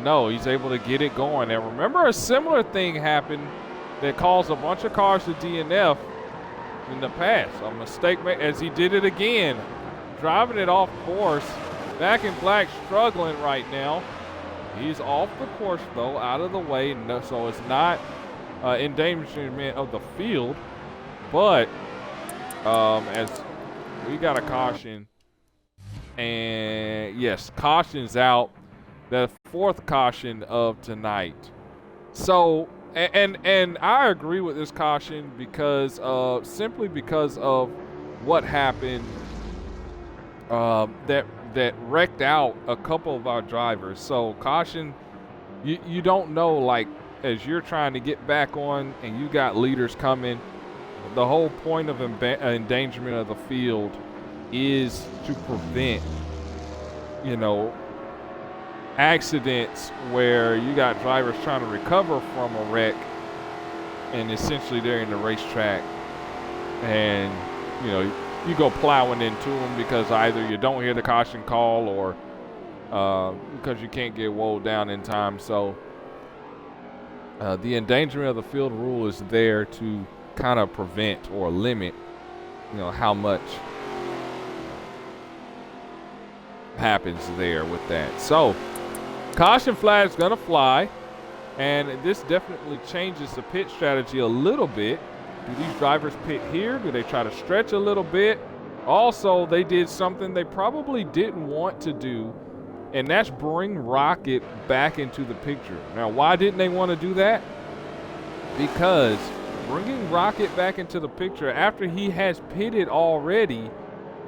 [SPEAKER 1] No, he's able to get it going. And remember, a similar thing happened that caused a bunch of cars to DNF in the past. A mistake made, as he did it again, driving it off course. Back in Black, struggling right now. He's off the course though, out of the way, no, so it's not endangerment of the field. But as we got a caution, and yes, caution's out. The 4th caution of tonight. So, and I agree with this caution because simply because of what happened that wrecked out a couple of our drivers. So caution, you don't know, like, as you're trying to get back on and you got leaders coming, the whole point of endangerment of the field is to prevent, you know, accidents where you got drivers trying to recover from a wreck and essentially they're in the racetrack and, you know, you go plowing into them because either you don't hear the caution call or because you can't get wold down in time. So the endangerment of the field rule is there to kind of prevent or limit, you know, how much happens there with that. So caution flag's gonna fly, and this definitely changes the pit strategy a little bit. Do these drivers pit here? Do they try to stretch a little bit? Also, they did something they probably didn't want to do, and that's bring Rocket back into the picture. Now, why didn't they want to do that? Because bringing Rocket back into the picture after he has pitted already,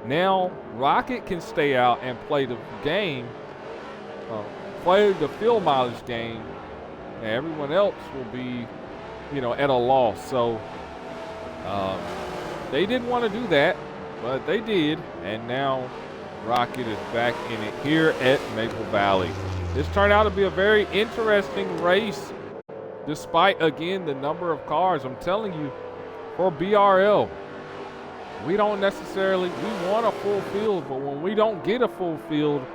[SPEAKER 1] now Rocket can stay out and play the game, play the field mileage game, and everyone else will be, you know, at a loss. So they didn't want to do that, but they did, and now Rocket is back in it here at Maple Valley. This turned out to be a very interesting race, despite, again, the number of cars. I'm telling you, for BRL, we don't necessarily, we want a full field, but when we don't get a full field,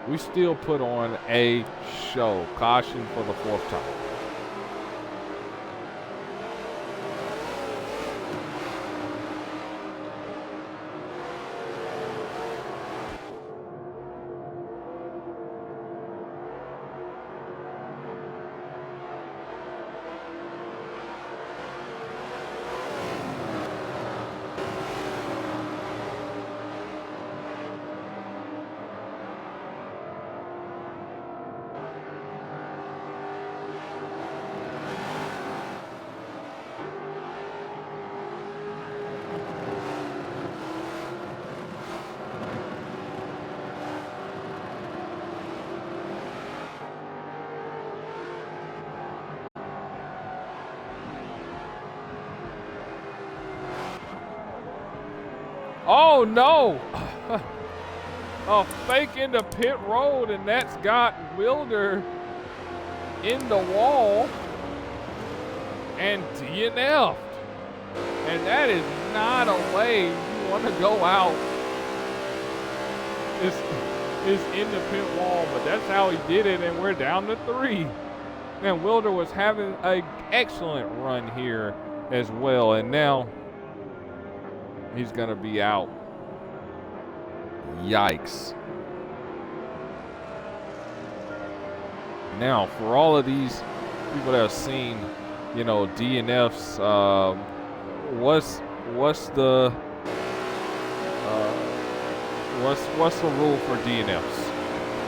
[SPEAKER 1] we still put on a show. Caution for the 4th time. Oh no! A fake into pit road, and that's got Wilder in the wall and DNF'd. And that is not a way you want to go out. Is in the pit wall, but that's how he did it, and we're down to 3. And Wilder was having an excellent run here as well, and now he's going to be out. Yikes. Now, for all of these people that have seen you know, DNFs. What's the what's the rule for DNFs?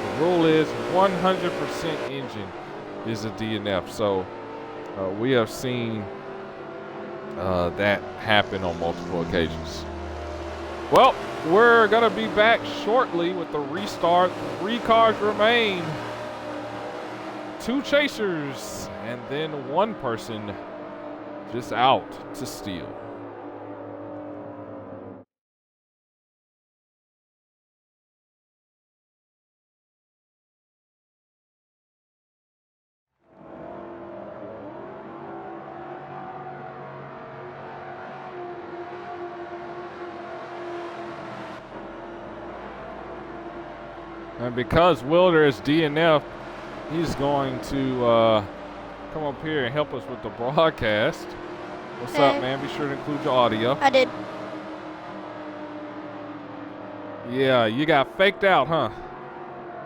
[SPEAKER 1] The rule is 100% engine is a DNF. So we have seen that happen on multiple occasions. Well, we're gonna be back shortly with the restart. 3 cars remain, 2 chasers, and then 1 person just out to steal. And because Wilder is DNF, he's going to come up here and help us with the broadcast. What's up, man? Be sure to include your audio.
[SPEAKER 2] I did.
[SPEAKER 1] Yeah, you got faked out, huh?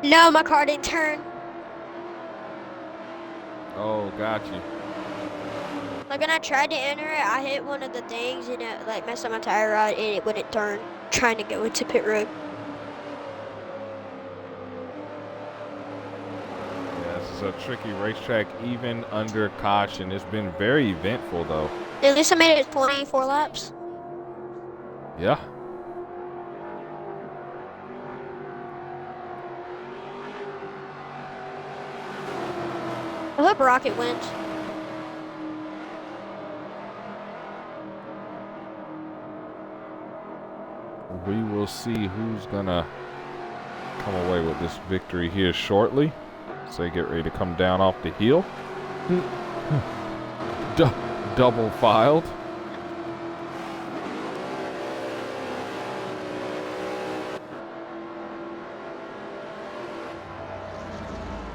[SPEAKER 2] No, my car didn't turn.
[SPEAKER 1] Oh, got you.
[SPEAKER 2] Like when I tried to enter it, I hit one of the things and it like messed up my tire rod and it wouldn't turn. Trying to go into pit road.
[SPEAKER 1] Yeah, this is a tricky racetrack, even under caution. It's been very eventful, though.
[SPEAKER 2] At least I made it 24 laps.
[SPEAKER 1] Yeah.
[SPEAKER 2] I hope Rocket wins.
[SPEAKER 1] We will see who's gonna come away with this victory here shortly. So they get ready to come down off the hill. Double filed.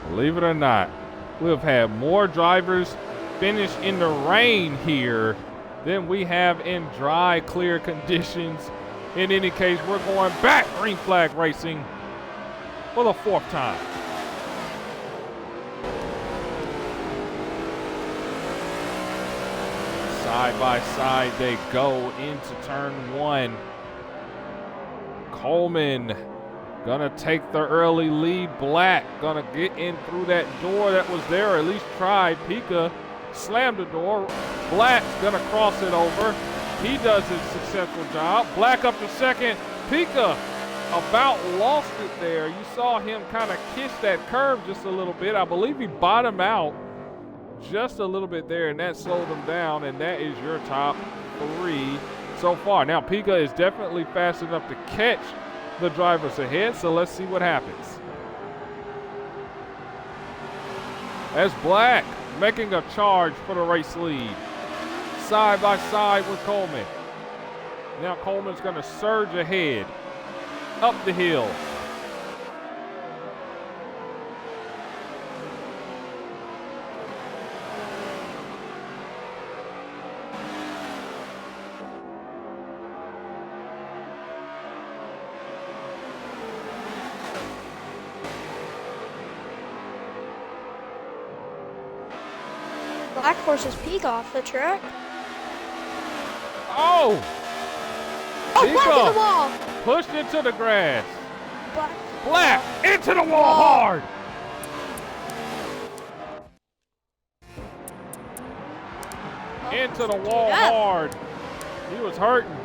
[SPEAKER 1] Believe it or not, we have had more drivers finish in the rain here than we have in dry, clear conditions. In any case, we're going back green flag racing for the 4th time. Side by side, they go into turn 1. Coleman gonna take the early lead. Black gonna get in through that door that was there, or at least tried. Pika slammed the door. Black's gonna cross it over. He does his successful job. Black up to second. Pika about lost it there. You saw him kind of kiss that curve just a little bit. I believe he bottomed out just a little bit there, and that slowed him down, and that is your top 3 so far. Now, Pika is definitely fast enough to catch the drivers ahead, so let's see what happens. As Black making a charge for the race lead. Side by side with Coleman. Now Coleman's going to surge ahead up the hill.
[SPEAKER 2] Black forces Peak off the track.
[SPEAKER 1] Oh!
[SPEAKER 2] Oh, Black in the wall!
[SPEAKER 1] Pushed into the grass.
[SPEAKER 2] Black
[SPEAKER 1] into the wall hard! Into the wall hard. He was hurting.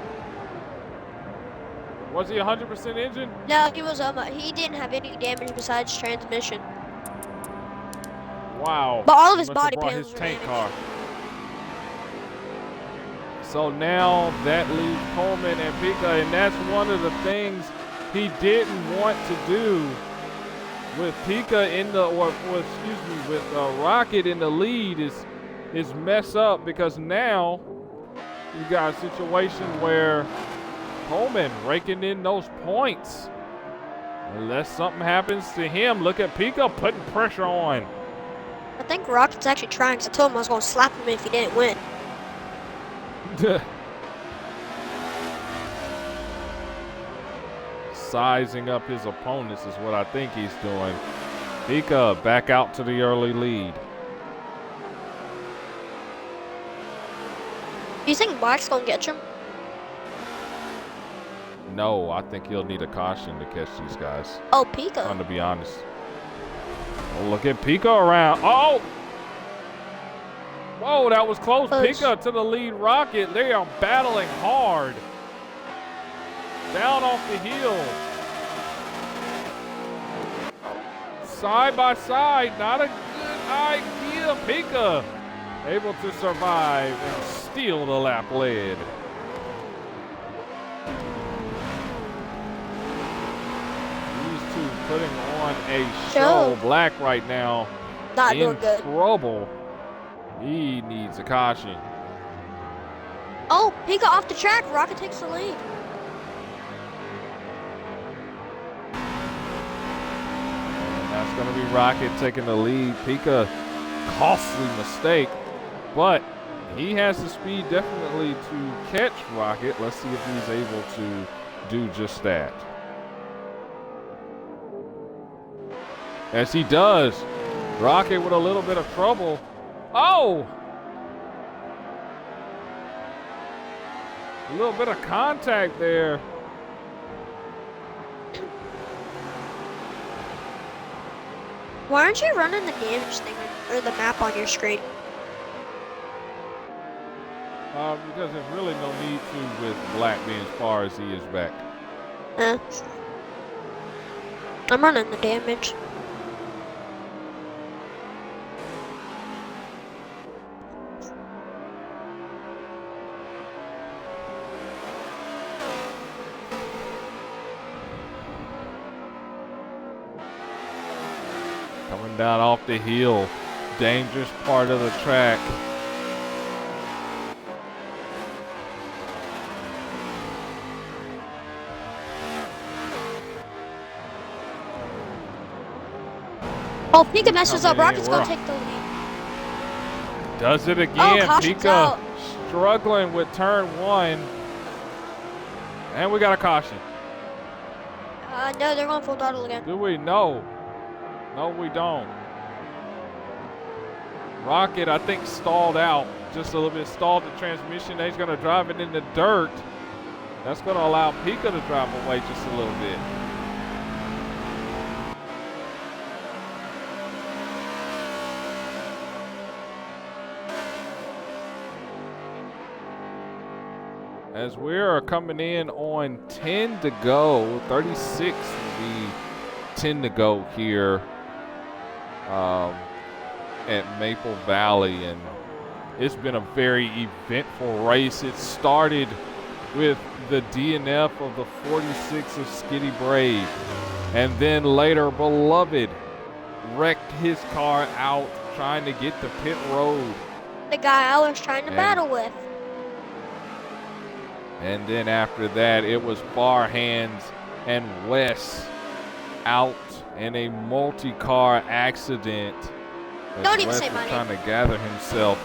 [SPEAKER 1] Was he 100% engine?
[SPEAKER 2] No, he was he didn't have any damage besides transmission.
[SPEAKER 1] Wow.
[SPEAKER 2] But all of his
[SPEAKER 1] Must have
[SPEAKER 2] body
[SPEAKER 1] brought
[SPEAKER 2] panels
[SPEAKER 1] his
[SPEAKER 2] were
[SPEAKER 1] tank
[SPEAKER 2] damaged.
[SPEAKER 1] car. So now that leaves Coleman and Pika, and that's one of the things he didn't want to do with Pika in the, with Rocket in the lead is mess up, because now you got a situation where Coleman raking in those points. Unless something happens to him, look at Pika putting pressure on.
[SPEAKER 2] I think Rocket's actually trying, because I told him I was going to slap him if he didn't win.
[SPEAKER 1] Sizing up his opponents is what I think he's doing. Pika back out to the early lead.
[SPEAKER 2] Do you think Black's gonna catch him?
[SPEAKER 1] No, I think he'll need a caution to catch these guys.
[SPEAKER 2] Oh, Pico.
[SPEAKER 1] To be honest. Oh, look at Pico around. Oh! Whoa, that was close. Pico to the lead Rocket. They are battling hard. Down off the hill. Side by side. Not a good idea. Pico able to survive and steal the lap lead. These two putting on a show. Black right now
[SPEAKER 2] Not
[SPEAKER 1] in
[SPEAKER 2] good.
[SPEAKER 1] trouble. He needs a caution.
[SPEAKER 2] Oh, Pico off the track. Rocket takes the lead.
[SPEAKER 1] And that's going to be Rocket taking the lead. Pika, costly mistake, but he has the speed definitely to catch Rocket. Let's see if he's able to do just that. As he does, Rocket with a little bit of trouble. Oh! A little bit of contact there.
[SPEAKER 2] Why aren't you running the damage thing or the map on your screen?
[SPEAKER 1] Because there's really no need to with Black being as far as he is back.
[SPEAKER 2] I'm running the damage.
[SPEAKER 1] Coming down off the hill, dangerous part of the track.
[SPEAKER 2] Oh, Pika messes up. Rocket's gonna take the lead.
[SPEAKER 1] Does it again.
[SPEAKER 2] Caution's
[SPEAKER 1] Pika
[SPEAKER 2] out.
[SPEAKER 1] struggling with turn one. And we got a caution.
[SPEAKER 2] No, they're going full throttle again.
[SPEAKER 1] Do we? No. No, we don't. Rocket, I think, stalled out just a little bit. Stalled the transmission. He's going to drive it in the dirt. That's going to allow Pika to drive away just a little bit. As we are coming in on 10 to go, 36 will be 10 to go here at Maple Valley, and it's been a very eventful race. It started with the DNF of the 46 of Skitty Brave, and then later Beloved wrecked his car out trying to get to pit road.
[SPEAKER 2] The guy I was trying to battle with.
[SPEAKER 1] And then after that, it was Barhands and Wes out in a multi-car accident.
[SPEAKER 2] Don't even
[SPEAKER 1] Wes
[SPEAKER 2] say
[SPEAKER 1] was
[SPEAKER 2] my
[SPEAKER 1] trying
[SPEAKER 2] name.
[SPEAKER 1] to gather himself.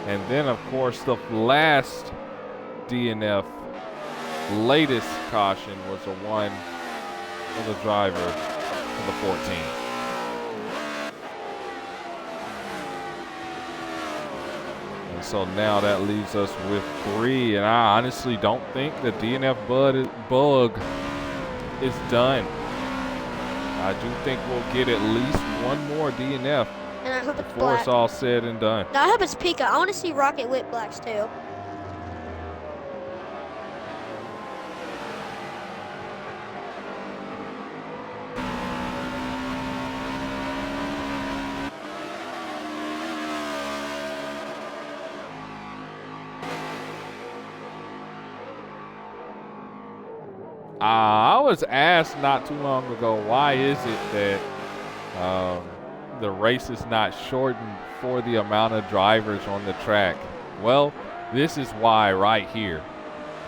[SPEAKER 1] And then, of course, the last DNF, latest caution was a one for the driver for the 14. And so now that leaves us with 3, and I honestly don't think the DNF bug is done. I do think we'll get at least one more DNF
[SPEAKER 2] And I hope it's
[SPEAKER 1] before
[SPEAKER 2] Black.
[SPEAKER 1] it's all said and done.
[SPEAKER 2] No, I hope it's Pika. I want to see Rocket whip Blacks too.
[SPEAKER 1] I was asked not too long ago, why is it that the race is not shortened for the amount of drivers on the track? Well, this is why right here.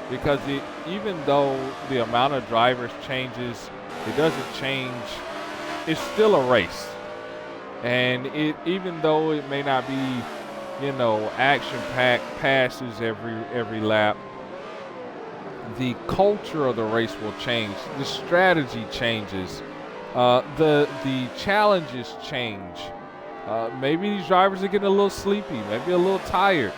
[SPEAKER 1] Because even though the amount of drivers changes, it doesn't change. It's still a race. And even though it may not be, action-packed passes every lap, the culture of the race will change. The strategy changes. The challenges change. Maybe these drivers are getting a little sleepy, maybe a little tired.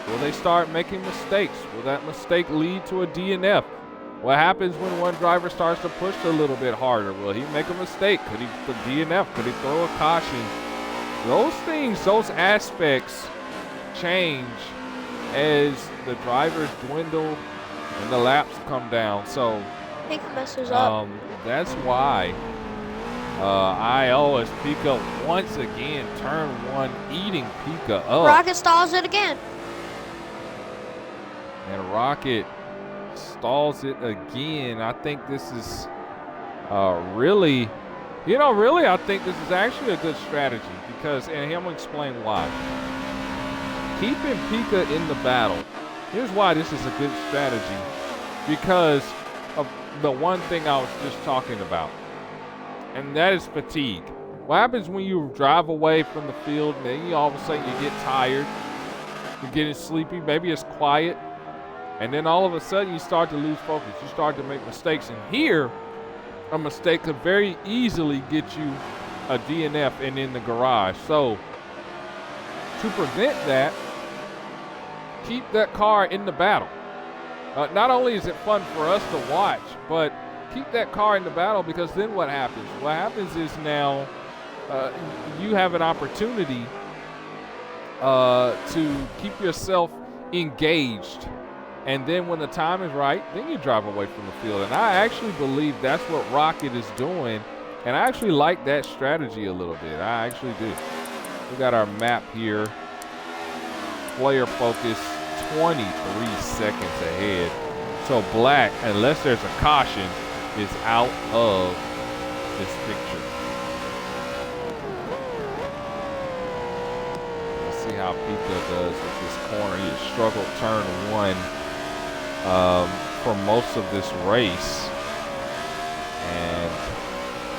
[SPEAKER 1] Will they start making mistakes? Will that mistake lead to a DNF? What happens when one driver starts to push a little bit harder? Will he make a mistake? Could he put DNF? Could he throw a caution? Those things, those aspects change as the drivers dwindle and the laps come down. So
[SPEAKER 2] Pika messes up.
[SPEAKER 1] that's why IO as Pika once again turn one, eating Pika up.
[SPEAKER 2] Rocket stalls it again.
[SPEAKER 1] And Rocket stalls it again. I think this is really, I think this is actually a good strategy because, and I'm going to explain why. Keeping Pika in the battle, here's why this is a good strategy, because of the one thing I was just talking about, and that is fatigue. What happens when you drive away from the field and then all of a sudden you get tired, you're getting sleepy, maybe it's quiet, and then all of a sudden you start to lose focus. You start to make mistakes. And here, a mistake could very easily get you a DNF and in the garage. So to prevent that, keep that car in the battle. Not only is it fun for us to watch, but keep that car in the battle, because then what happens? What happens is now you have an opportunity to keep yourself engaged. And then when the time is right, then you drive away from the field. And I actually believe that's what Rocket is doing. And I actually like that strategy a little bit. I actually do. We got our map here. Player focus, 23 seconds ahead. So Black, unless there's a caution, is out of this picture. Let's see how Pika does with this corner. He has struggled turn one for most of this race, and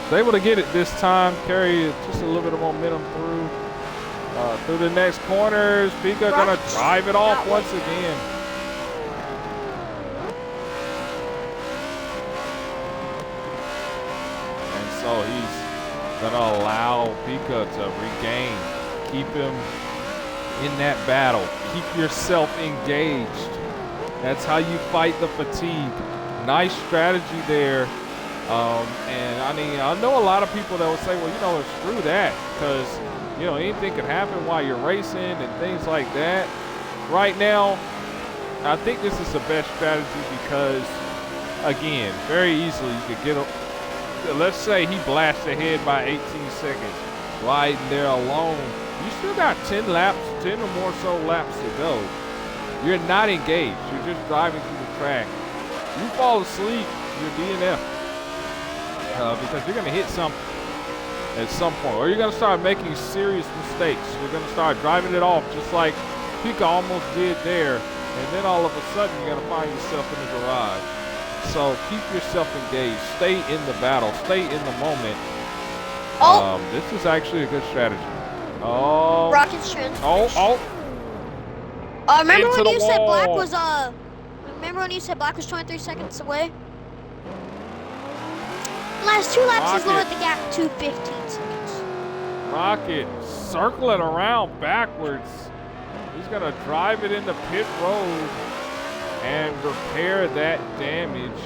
[SPEAKER 1] was able to get it this time, carry just a little bit of momentum through the next corners. Pika gonna drive it off once again. And so he's gonna allow Pika to regain, keep him in that battle, keep yourself engaged. That's how you fight the fatigue. Nice strategy there. And I mean, I know a lot of people that would say, well, screw that, because, anything can happen while you're racing and things like that. Right now, I think this is the best strategy because, again, very easily you could get let's say he blasts ahead by 18 seconds, riding there alone. You still got 10 or more so laps to go. You're not engaged. You're just driving through the track. You fall asleep, you're DNF. Because you're going to hit something at some point. Or you're going to start making serious mistakes. You're going to start driving it off just like Pika almost did there. And then all of a sudden you're going to find yourself in the garage. So keep yourself engaged. Stay in the battle. Stay in the moment. This is actually a good strategy. Oh.
[SPEAKER 2] Rocket's transformation. Remember when you said Black was remember when you said Black was 23 seconds away? Last two laps has lowered the gap to 15 seconds.
[SPEAKER 1] Rocket circling around backwards. He's gonna drive it into pit road and repair that damage.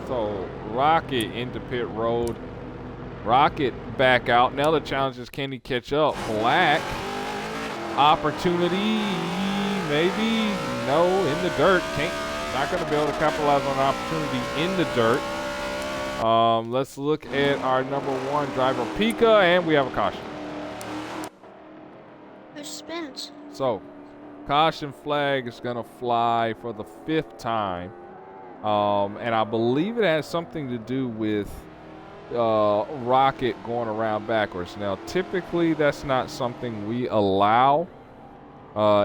[SPEAKER 1] So Rocket into pit road. Rocket back out. Now the challenge is, can he catch up? Black. Opportunity, maybe, no, in the dirt. Not going to be able to capitalize on an opportunity in the dirt. Let's look at our number one driver, Pika, and we have a caution.
[SPEAKER 2] There's suspense.
[SPEAKER 1] So, caution flag is going to fly for the 5th time. And I believe it has something to do with Rocket going around backwards. Now, typically that's not something we allow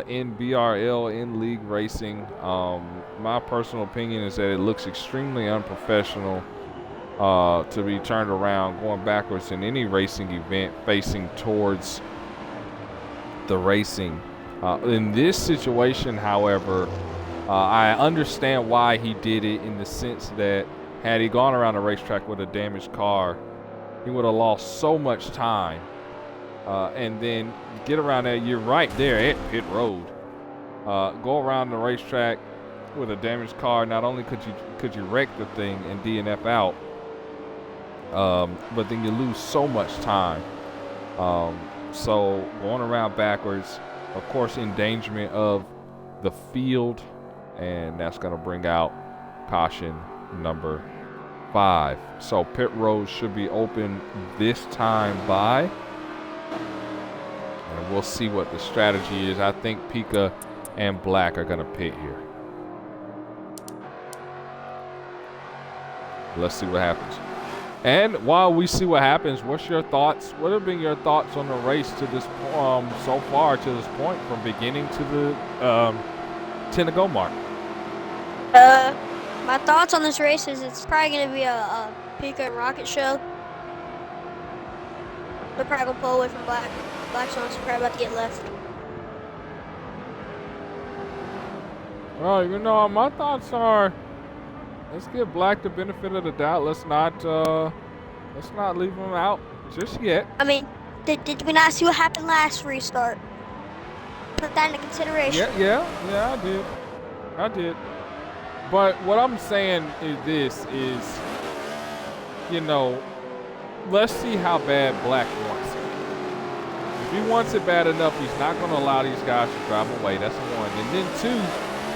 [SPEAKER 1] in BRL, in league racing. My personal opinion is that it looks extremely unprofessional to be turned around going backwards in any racing event facing towards the racing. In this situation, however, I understand why he did it, in the sense that had he gone around the racetrack with a damaged car, he would have lost so much time and then get around there. You're right there at pit road. Go around the racetrack with a damaged car. Not only could you wreck the thing and DNF out, but then you lose so much time. So going around backwards, of course, endangerment of the field, and that's going to bring out caution number 5. So pit road should be open this time by, and we'll see what the strategy is. I think Pika and Black are going to pit here. Let's see what happens. And while we see what happens, what's your thoughts? What have been your thoughts on the race to this so far to this point, from beginning to the 10 to go mark?
[SPEAKER 2] My thoughts on this race is it's probably going to be a Pika and Rocket show. They're probably going to pull away from Black. Black's probably about to get left.
[SPEAKER 1] Well, you know, my thoughts are, let's give Black the benefit of the doubt. Let's not leave him out just yet.
[SPEAKER 2] I mean, did we not see what happened last restart? Put that into consideration.
[SPEAKER 1] Yeah, I did. But what I'm saying is you know, let's see how bad Black wants it. If he wants it bad enough, he's not going to allow these guys to drive away. That's one. And then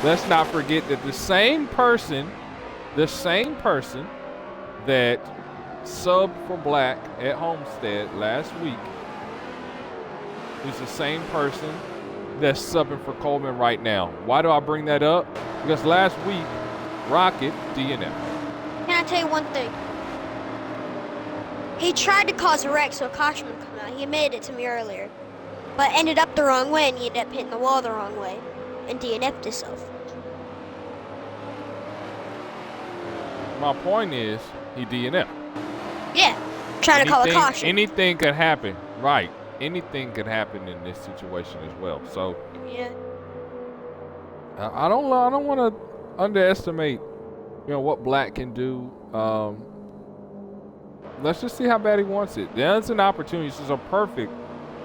[SPEAKER 1] 2, let's not forget that the same person that subbed for Black at Homestead last week is the same person that's subbing for Coleman right now. Why do I bring that up? Because last week, Rocket DNF.
[SPEAKER 2] Can I tell you one thing? He tried to cause a wreck so a caution would come out. He admitted it to me earlier. But ended up the wrong way, and he ended up hitting the wall the wrong way and DNF'd himself.
[SPEAKER 1] My point is, he DNF'd.
[SPEAKER 2] Yeah, trying to call a caution.
[SPEAKER 1] Anything could happen, right? Anything could happen in this situation as well. So
[SPEAKER 2] yeah,
[SPEAKER 1] I don't want to underestimate, you know, what Black can do. Let's just see how bad he wants it. There's an opportunity. This is a perfect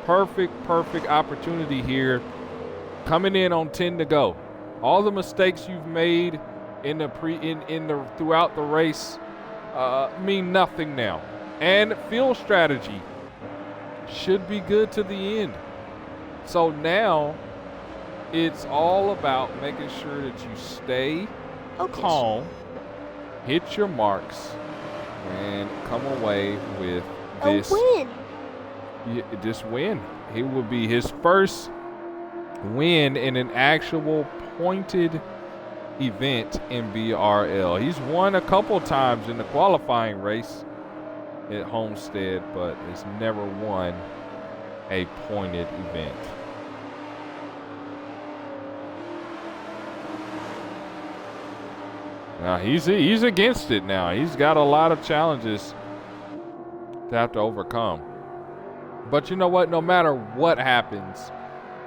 [SPEAKER 1] opportunity here, coming in on 10 to go. All the mistakes you've made throughout the race mean nothing now, and field strategy should be good to the end. So now it's all about making sure that you stay calm, hit your marks, and come away with this
[SPEAKER 2] win.
[SPEAKER 1] This win. It will be his first win in an actual pointed event in BRL. He's won a couple times in the qualifying race at Homestead, but has never won a pointed event. Now he's against it now. He's got a lot of challenges to have to overcome. But you know what? No matter what happens,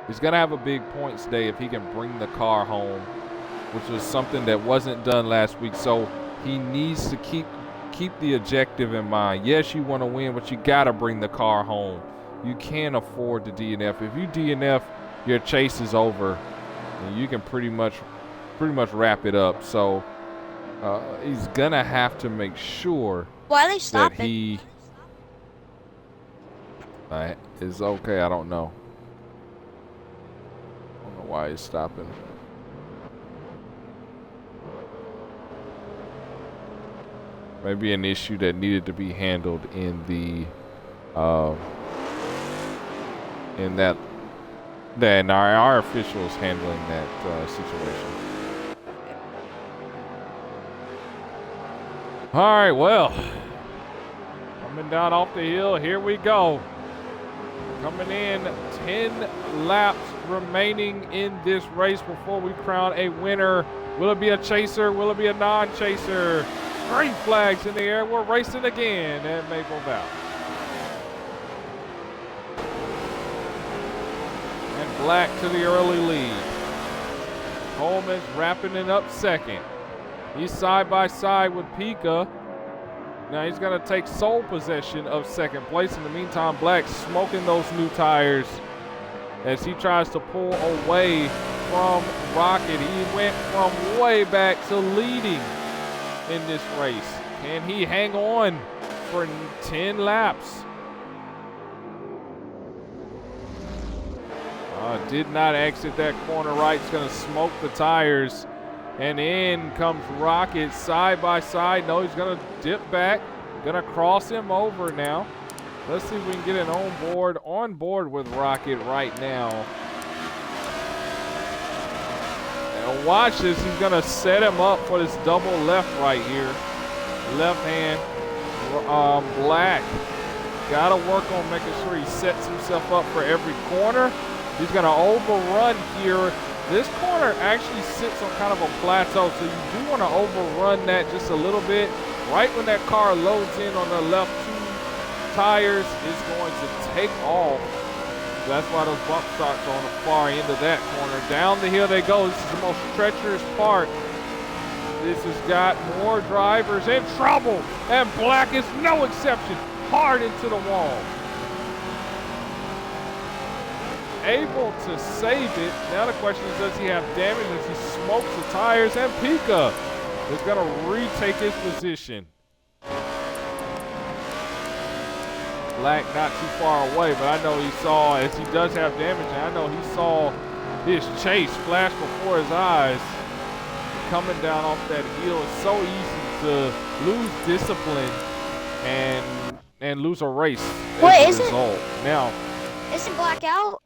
[SPEAKER 1] he's going to have a big points day if he can bring the car home, which was something that wasn't done last week. So he needs to keep the objective in mind. Yes, you want to win, but you got to bring the car home. You can't afford to DNF. If you DNF, your chase is over, and you can pretty much wrap it up. So he's gonna have to make sure
[SPEAKER 2] Why are they stopping?
[SPEAKER 1] that he is okay. I don't know why he's stopping. Maybe an issue that needed to be handled in the then our officials handling that situation. All right, well, coming down off the hill, here we go. Coming in, 10 laps remaining in this race before we crown a winner. Will it be a chaser? Will it be a non-chaser? Green flags in the air. We're racing again at Maple Valley. And Black to the early lead. Coleman's wrapping it up second. He's side by side with Pika. Now he's going to take sole possession of second place. In the meantime, Black smoking those new tires as he tries to pull away from Rocket. He went from way back to leading in this race. Can he hang on for 10 laps? Did not exit that corner right. He's going to smoke the tires. And in comes Rocket side by side. No, he's going to dip back. Going to cross him over now. Let's see if we can get an on board with Rocket right now. And watch this. He's going to set him up for this double left right here. Left hand. Black. Got to work on making sure he sets himself up for every corner. He's going to overrun here. This corner actually sits on kind of a plateau, so you do want to overrun that just a little bit. Right when that car loads in on the left two tires, it's going to take off. That's why those bump stocks are on the far end of that corner. Down the hill they go. This is the most treacherous part. This has got more drivers in trouble, and Black is no exception. Hard into the wall. Able to save it. Now the question is, does he have damage as he smokes the tires? And Pika is going to retake his position. Black not too far away, but I know he saw, as he does have damage, and I know he saw his chase flash before his eyes. Coming down off that hill, it's so easy to lose discipline and lose a race as a result. Now,
[SPEAKER 2] isn't Black out?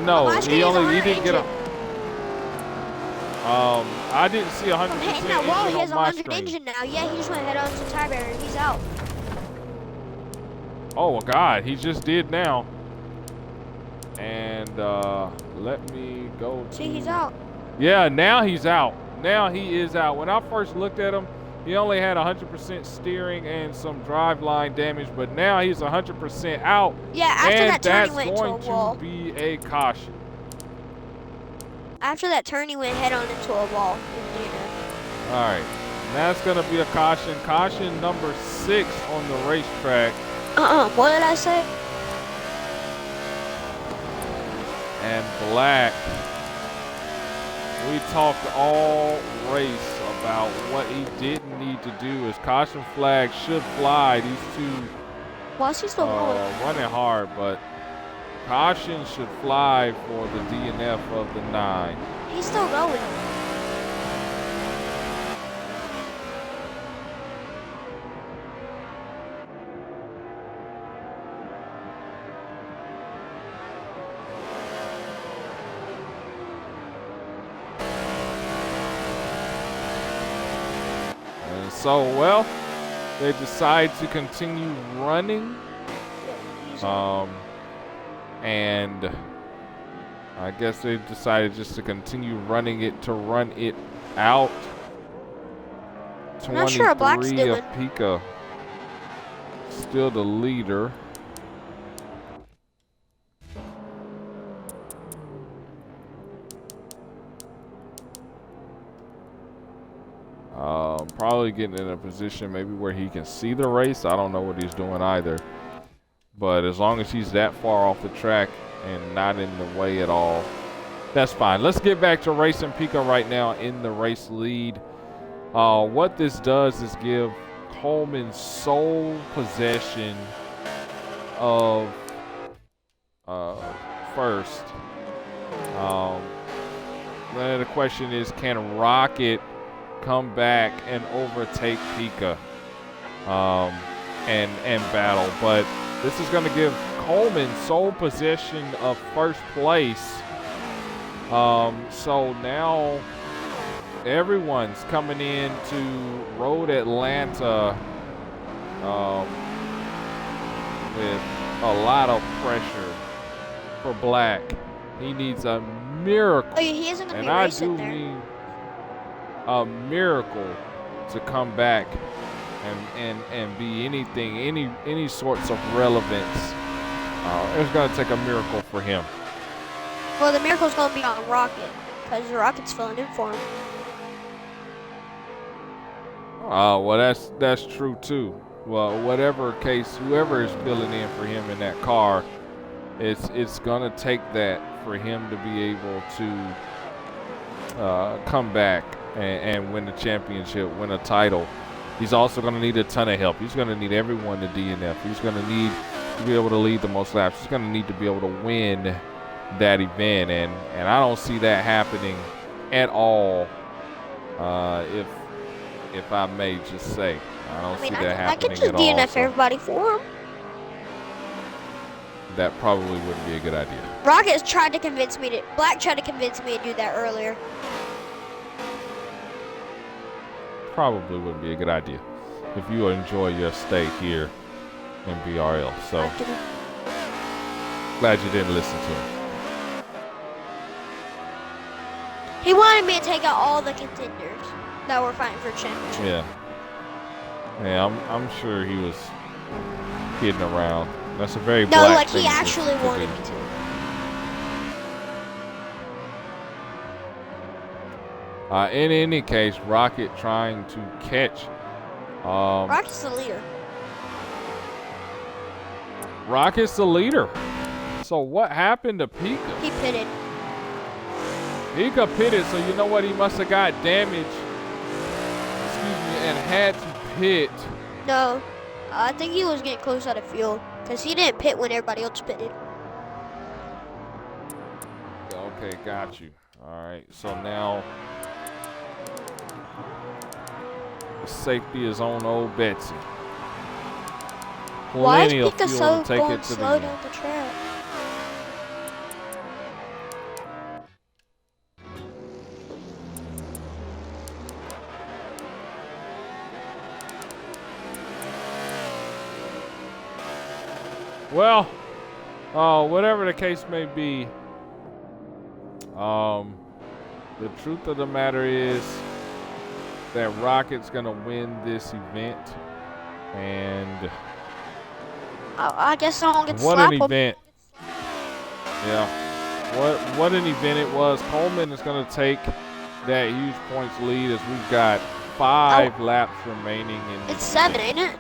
[SPEAKER 1] No, he didn't get a. I didn't see 100% engine on my screen.
[SPEAKER 2] He has 100 engine now. Yeah, he just went head on to tire barrier. He's out.
[SPEAKER 1] Oh God, he just did now. And let me go.
[SPEAKER 2] See, he's out.
[SPEAKER 1] Yeah, now he's out. Now he is out. When I first looked at him, he only had 100% steering and some driveline damage, but now he's 100% out.
[SPEAKER 2] Yeah, after that turn, he went into a
[SPEAKER 1] wall.
[SPEAKER 2] wall.
[SPEAKER 1] To be a caution.
[SPEAKER 2] After that turn, he went head on into a wall.
[SPEAKER 1] All right, that's going to be a caution. Caution number 6 on the racetrack.
[SPEAKER 2] What did I say?
[SPEAKER 1] And Black, we talked all race about what he didn't need to do. His caution flag should fly. These two running hard, but caution should fly for the DNF of the 9.
[SPEAKER 2] He's still going.
[SPEAKER 1] So, well, they decide to continue running. And I guess they decided just to continue running it to run it out.
[SPEAKER 2] I'm not sure what Black's
[SPEAKER 1] 23
[SPEAKER 2] doing.
[SPEAKER 1] of Pika. Still the leader. Probably getting in a position maybe where he can see the race. I don't know what he's doing either. But as long as he's that far off the track and not in the way at all, that's fine. Let's get back to racing Pika right now in the race lead. What this does is give Coleman sole possession of first. Then the question is, can Rocket come back and overtake Pika and battle? But this is going to give Coleman sole possession of first place. So now everyone's coming into Road Atlanta with a lot of pressure for Black. He needs a miracle.
[SPEAKER 2] Oh, yeah, he isn't going to be
[SPEAKER 1] and
[SPEAKER 2] racing
[SPEAKER 1] I do
[SPEAKER 2] there.
[SPEAKER 1] mean a miracle to come back and be anything, any sorts of relevance. It's going to take a miracle for him.
[SPEAKER 2] Well, the miracle's going to be on Rocket, because Rocket's filling in for him.
[SPEAKER 1] Well, that's true too. Well, whatever case, whoever is filling in for him in that car, it's gonna take that for him to be able to come back and win the championship, win a title. He's also gonna need a ton of help. He's gonna need everyone to DNF. He's gonna need to be able to lead the most laps. He's gonna need to be able to win that event, and I don't see that happening at all. If I may just say, I don't see that happening at all.
[SPEAKER 2] I could just DNF everybody for him.
[SPEAKER 1] That probably wouldn't be a good idea.
[SPEAKER 2] Black tried to convince me to do that earlier.
[SPEAKER 1] Probably wouldn't be a good idea if you enjoy your stay here in BRL. So glad you didn't listen to him.
[SPEAKER 2] He wanted me to take out all the contenders that were fighting for championship.
[SPEAKER 1] Yeah, I'm sure he was kidding around. That's a very black thing
[SPEAKER 2] he actually wanted me to.
[SPEAKER 1] In any case, Rocket trying to catch.
[SPEAKER 2] Rocket's the leader.
[SPEAKER 1] Rocket's the leader. So what happened to Pika?
[SPEAKER 2] He pitted.
[SPEAKER 1] Pika pitted, so you know what? He must have got damaged. And had to pit.
[SPEAKER 2] No, I think he was getting close out of field because he didn't pit when everybody else pitted.
[SPEAKER 1] Okay, got you. All right, so now safety is on old Betsy.
[SPEAKER 2] Why is Pika so going slow down the track?
[SPEAKER 1] Well, whatever the case may be, the truth of the matter is that Rocket's gonna win this event, and
[SPEAKER 2] I guess I don't get to
[SPEAKER 1] what
[SPEAKER 2] slap
[SPEAKER 1] an event! Yeah, what an event it was. Coleman is gonna take that huge points lead as we've got 5 laps remaining in.
[SPEAKER 2] It's 7, ain't it?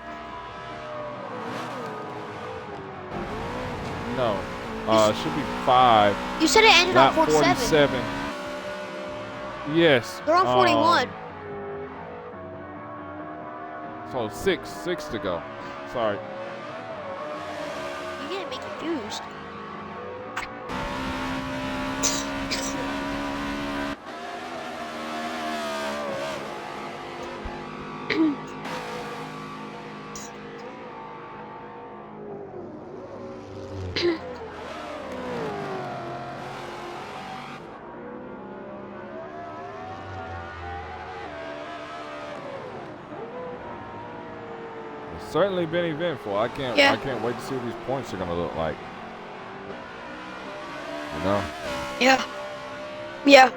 [SPEAKER 1] No, it should be 5.
[SPEAKER 2] You said it ended on 47.
[SPEAKER 1] Yes.
[SPEAKER 2] They're on 41.
[SPEAKER 1] So 6 to go. Sorry.
[SPEAKER 2] You getting me confused.
[SPEAKER 1] Certainly been eventful. I can't wait to see what these points are gonna look like. You know?
[SPEAKER 2] Yeah. Yeah.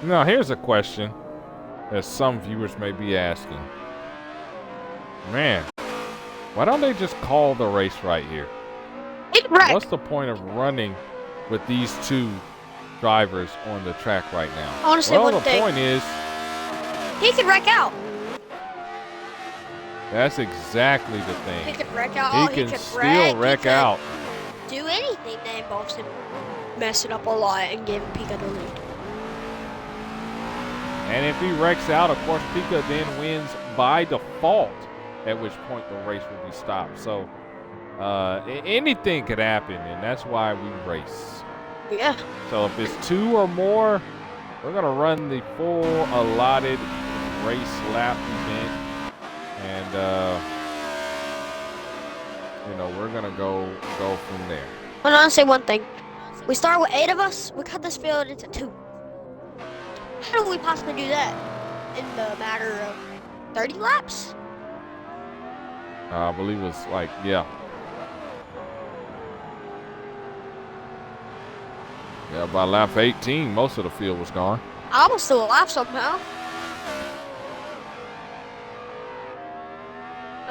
[SPEAKER 1] Now here's a question that some viewers may be asking. Man, why don't they just call the race right here? What's the point of running with these 2 drivers on the track right now?
[SPEAKER 2] Honestly,
[SPEAKER 1] well, the point is,
[SPEAKER 2] he could wreck out.
[SPEAKER 1] That's exactly the thing.
[SPEAKER 2] He could wreck out.
[SPEAKER 1] He can still wreck out.
[SPEAKER 2] Do anything that involves him messing up a lot and giving Pika the lead.
[SPEAKER 1] And if he wrecks out, of course, Pika then wins by default, at which point the race will be stopped. So anything could happen, and that's why we race.
[SPEAKER 2] Yeah.
[SPEAKER 1] So if it's 2 or more, we're going to run the full allotted race lap event. And, we're going to go from there.
[SPEAKER 2] I want to say one thing. We start with 8 of us. We cut this field into 2. How do we possibly do that in the matter of 30 laps?
[SPEAKER 1] I believe it was like, yeah. Yeah, by lap 18, most of the field was gone.
[SPEAKER 2] I was still alive somehow.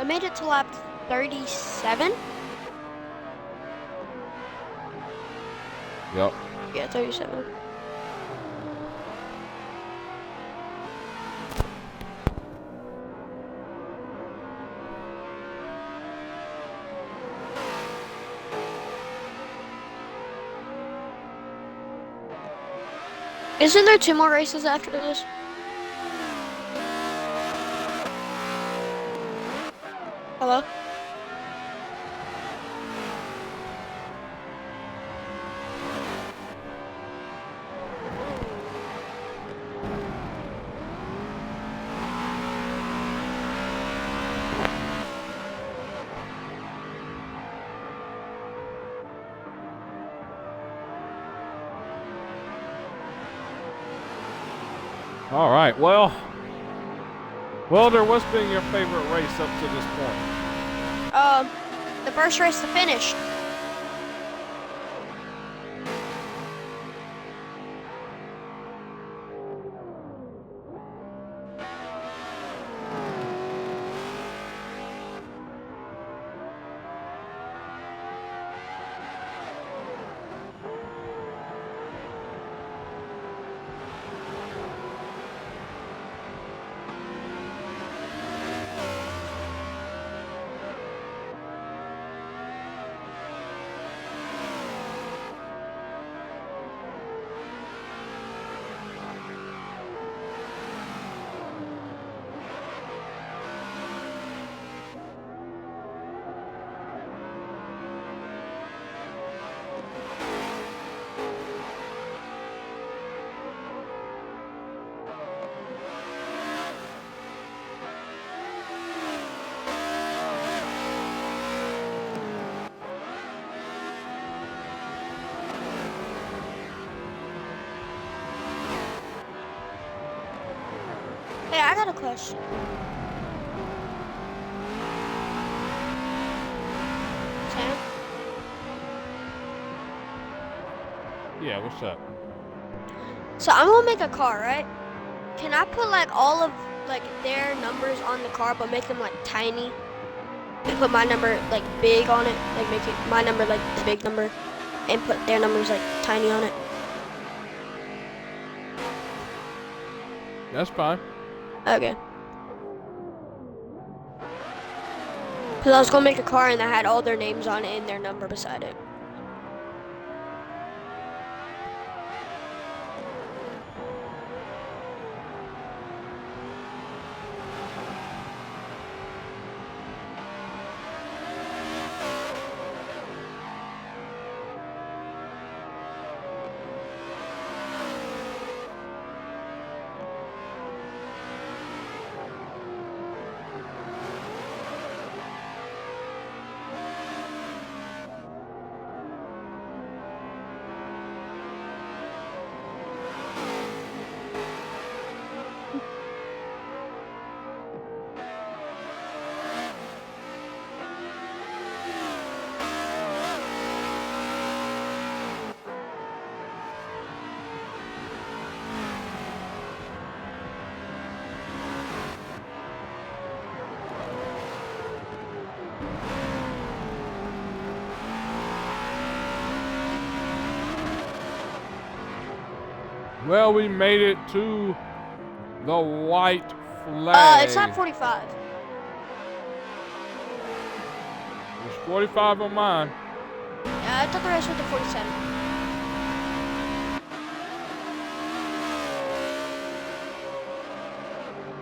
[SPEAKER 2] I made it to lap 37.
[SPEAKER 1] Yep.
[SPEAKER 2] Yeah, 37. Isn't there 2 more races after this? Hello?
[SPEAKER 1] All right. Well, Welder, what's been your favorite race up to this point?
[SPEAKER 2] The first race to finish. Hey, I got a question. Sam?
[SPEAKER 1] Yeah, what's up?
[SPEAKER 2] So I'm gonna make a car, right? Can I put like all of like their numbers on the car, but make them like tiny? And put my number like big on it, like make it my number like the big number, and put their numbers like tiny on it.
[SPEAKER 1] That's fine.
[SPEAKER 2] Okay. Cause I was gonna make a car and I had all their names on it and their number beside it.
[SPEAKER 1] Well, we made it to the white flag.
[SPEAKER 2] It's not 45.
[SPEAKER 1] It's 45 on mine.
[SPEAKER 2] Yeah, I thought the race went to 47.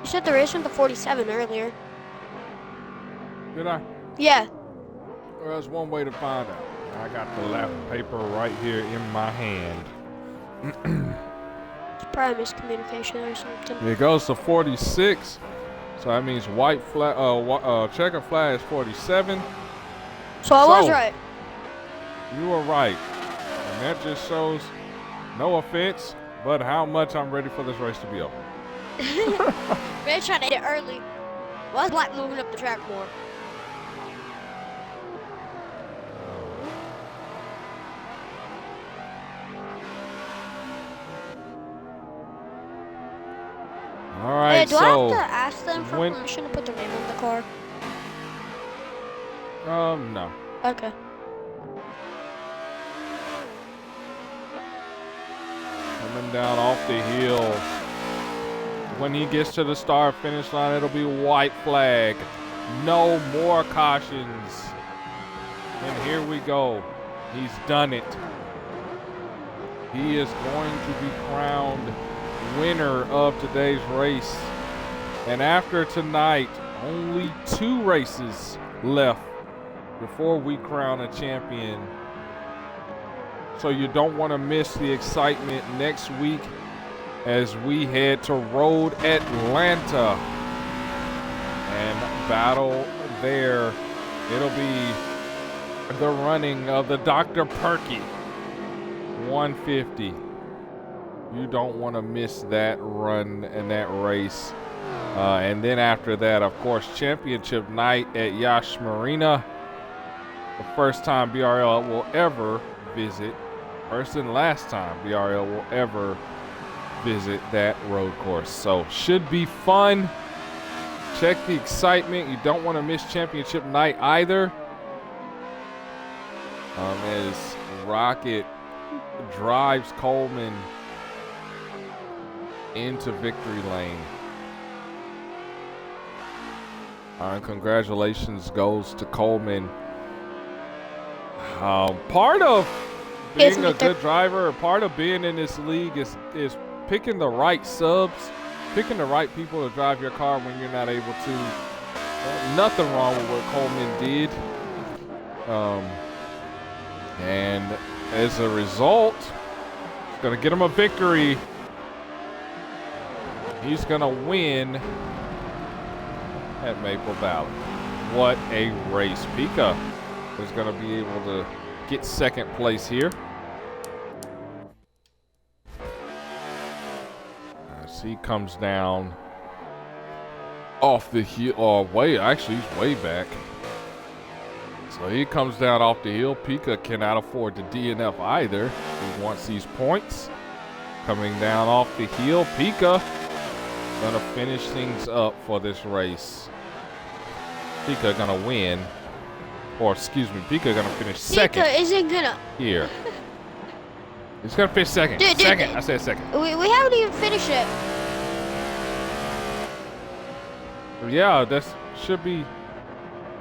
[SPEAKER 2] You said the race went to 47 earlier.
[SPEAKER 1] Did I?
[SPEAKER 2] Yeah.
[SPEAKER 1] Well, that's one way to find out. I got the lap paper right here in my hand.
[SPEAKER 2] It's probably miscommunication or something.
[SPEAKER 1] It goes to 46, so that means white flag. Checker flag is 47.
[SPEAKER 2] So I was right.
[SPEAKER 1] You were right, and that just shows, no offense, but how much I'm ready for this race to be over.
[SPEAKER 2] We're trying to hit it early. Why is Black moving up the track more?
[SPEAKER 1] All right,
[SPEAKER 2] Hey, do I have to ask them for
[SPEAKER 1] when-
[SPEAKER 2] permission to put their name on the car?
[SPEAKER 1] No.
[SPEAKER 2] Okay.
[SPEAKER 1] Coming down off the hill. When he gets to the start finish line, it'll be white flag. No more cautions. And here we go. He's done it. He is going to be crowned winner of today's race. And after tonight, only 2 races left before we crown a champion. So you don't want to miss the excitement next week as we head to Road Atlanta and battle there. It'll be the running of the Dr. Perky 150. You don't want to miss that run and that race. And then after that, of course, championship night at Yash Marina. The first time BRL will ever visit. First and last time BRL will ever visit that road course. So should be fun. Check the excitement. You don't want to miss championship night either. As Rocket drives Coleman into victory lane. And congratulations goes to Coleman. Part of being a good driver, part of being in this league is picking the right subs, picking the right people to drive your car when you're not able to. Nothing wrong with what Coleman did. And as a result, it's going to get him a victory. He's going to win at Maple Valley. What a race. Pika is going to be able to get second place here. As he comes down off the hill, actually he's way back. So he comes down off the hill. Pika cannot afford to DNF either. He wants these points. Coming down off the hill, Pika gonna finish things up for this race. Pika gonna win. Or excuse me, Pika gonna finish second.
[SPEAKER 2] Pika isn't gonna.
[SPEAKER 1] Here. He's gonna finish second.
[SPEAKER 2] Dude,
[SPEAKER 1] second. I said second.
[SPEAKER 2] We haven't even finished it.
[SPEAKER 1] Yeah, that should be.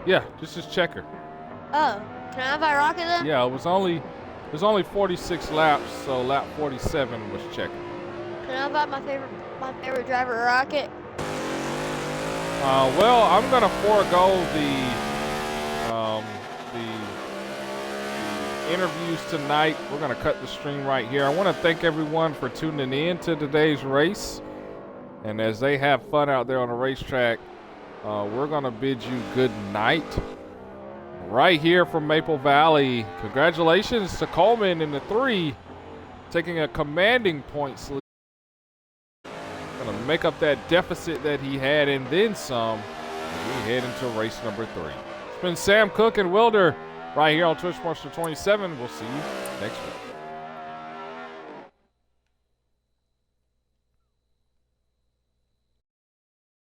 [SPEAKER 1] Yeah, just checker.
[SPEAKER 2] Oh, can I invite Rocket then?
[SPEAKER 1] Yeah, it was only 46 laps, so lap 47 was checker.
[SPEAKER 2] Can I invite my favorite driver, Rocket?
[SPEAKER 1] Well, I'm gonna forego the interviews tonight. We're gonna cut the stream right here. I want to thank everyone for tuning in to today's race, and as they have fun out there on the racetrack, we're gonna bid you good night. Right here from Maple Valley. Congratulations to Coleman in the 3, taking a commanding points lead. Gonna make up that deficit that he had and then some as we head into race number 3. It's been Sam Cook and Wilder right here on Twitch Monster 27. We'll see you next week.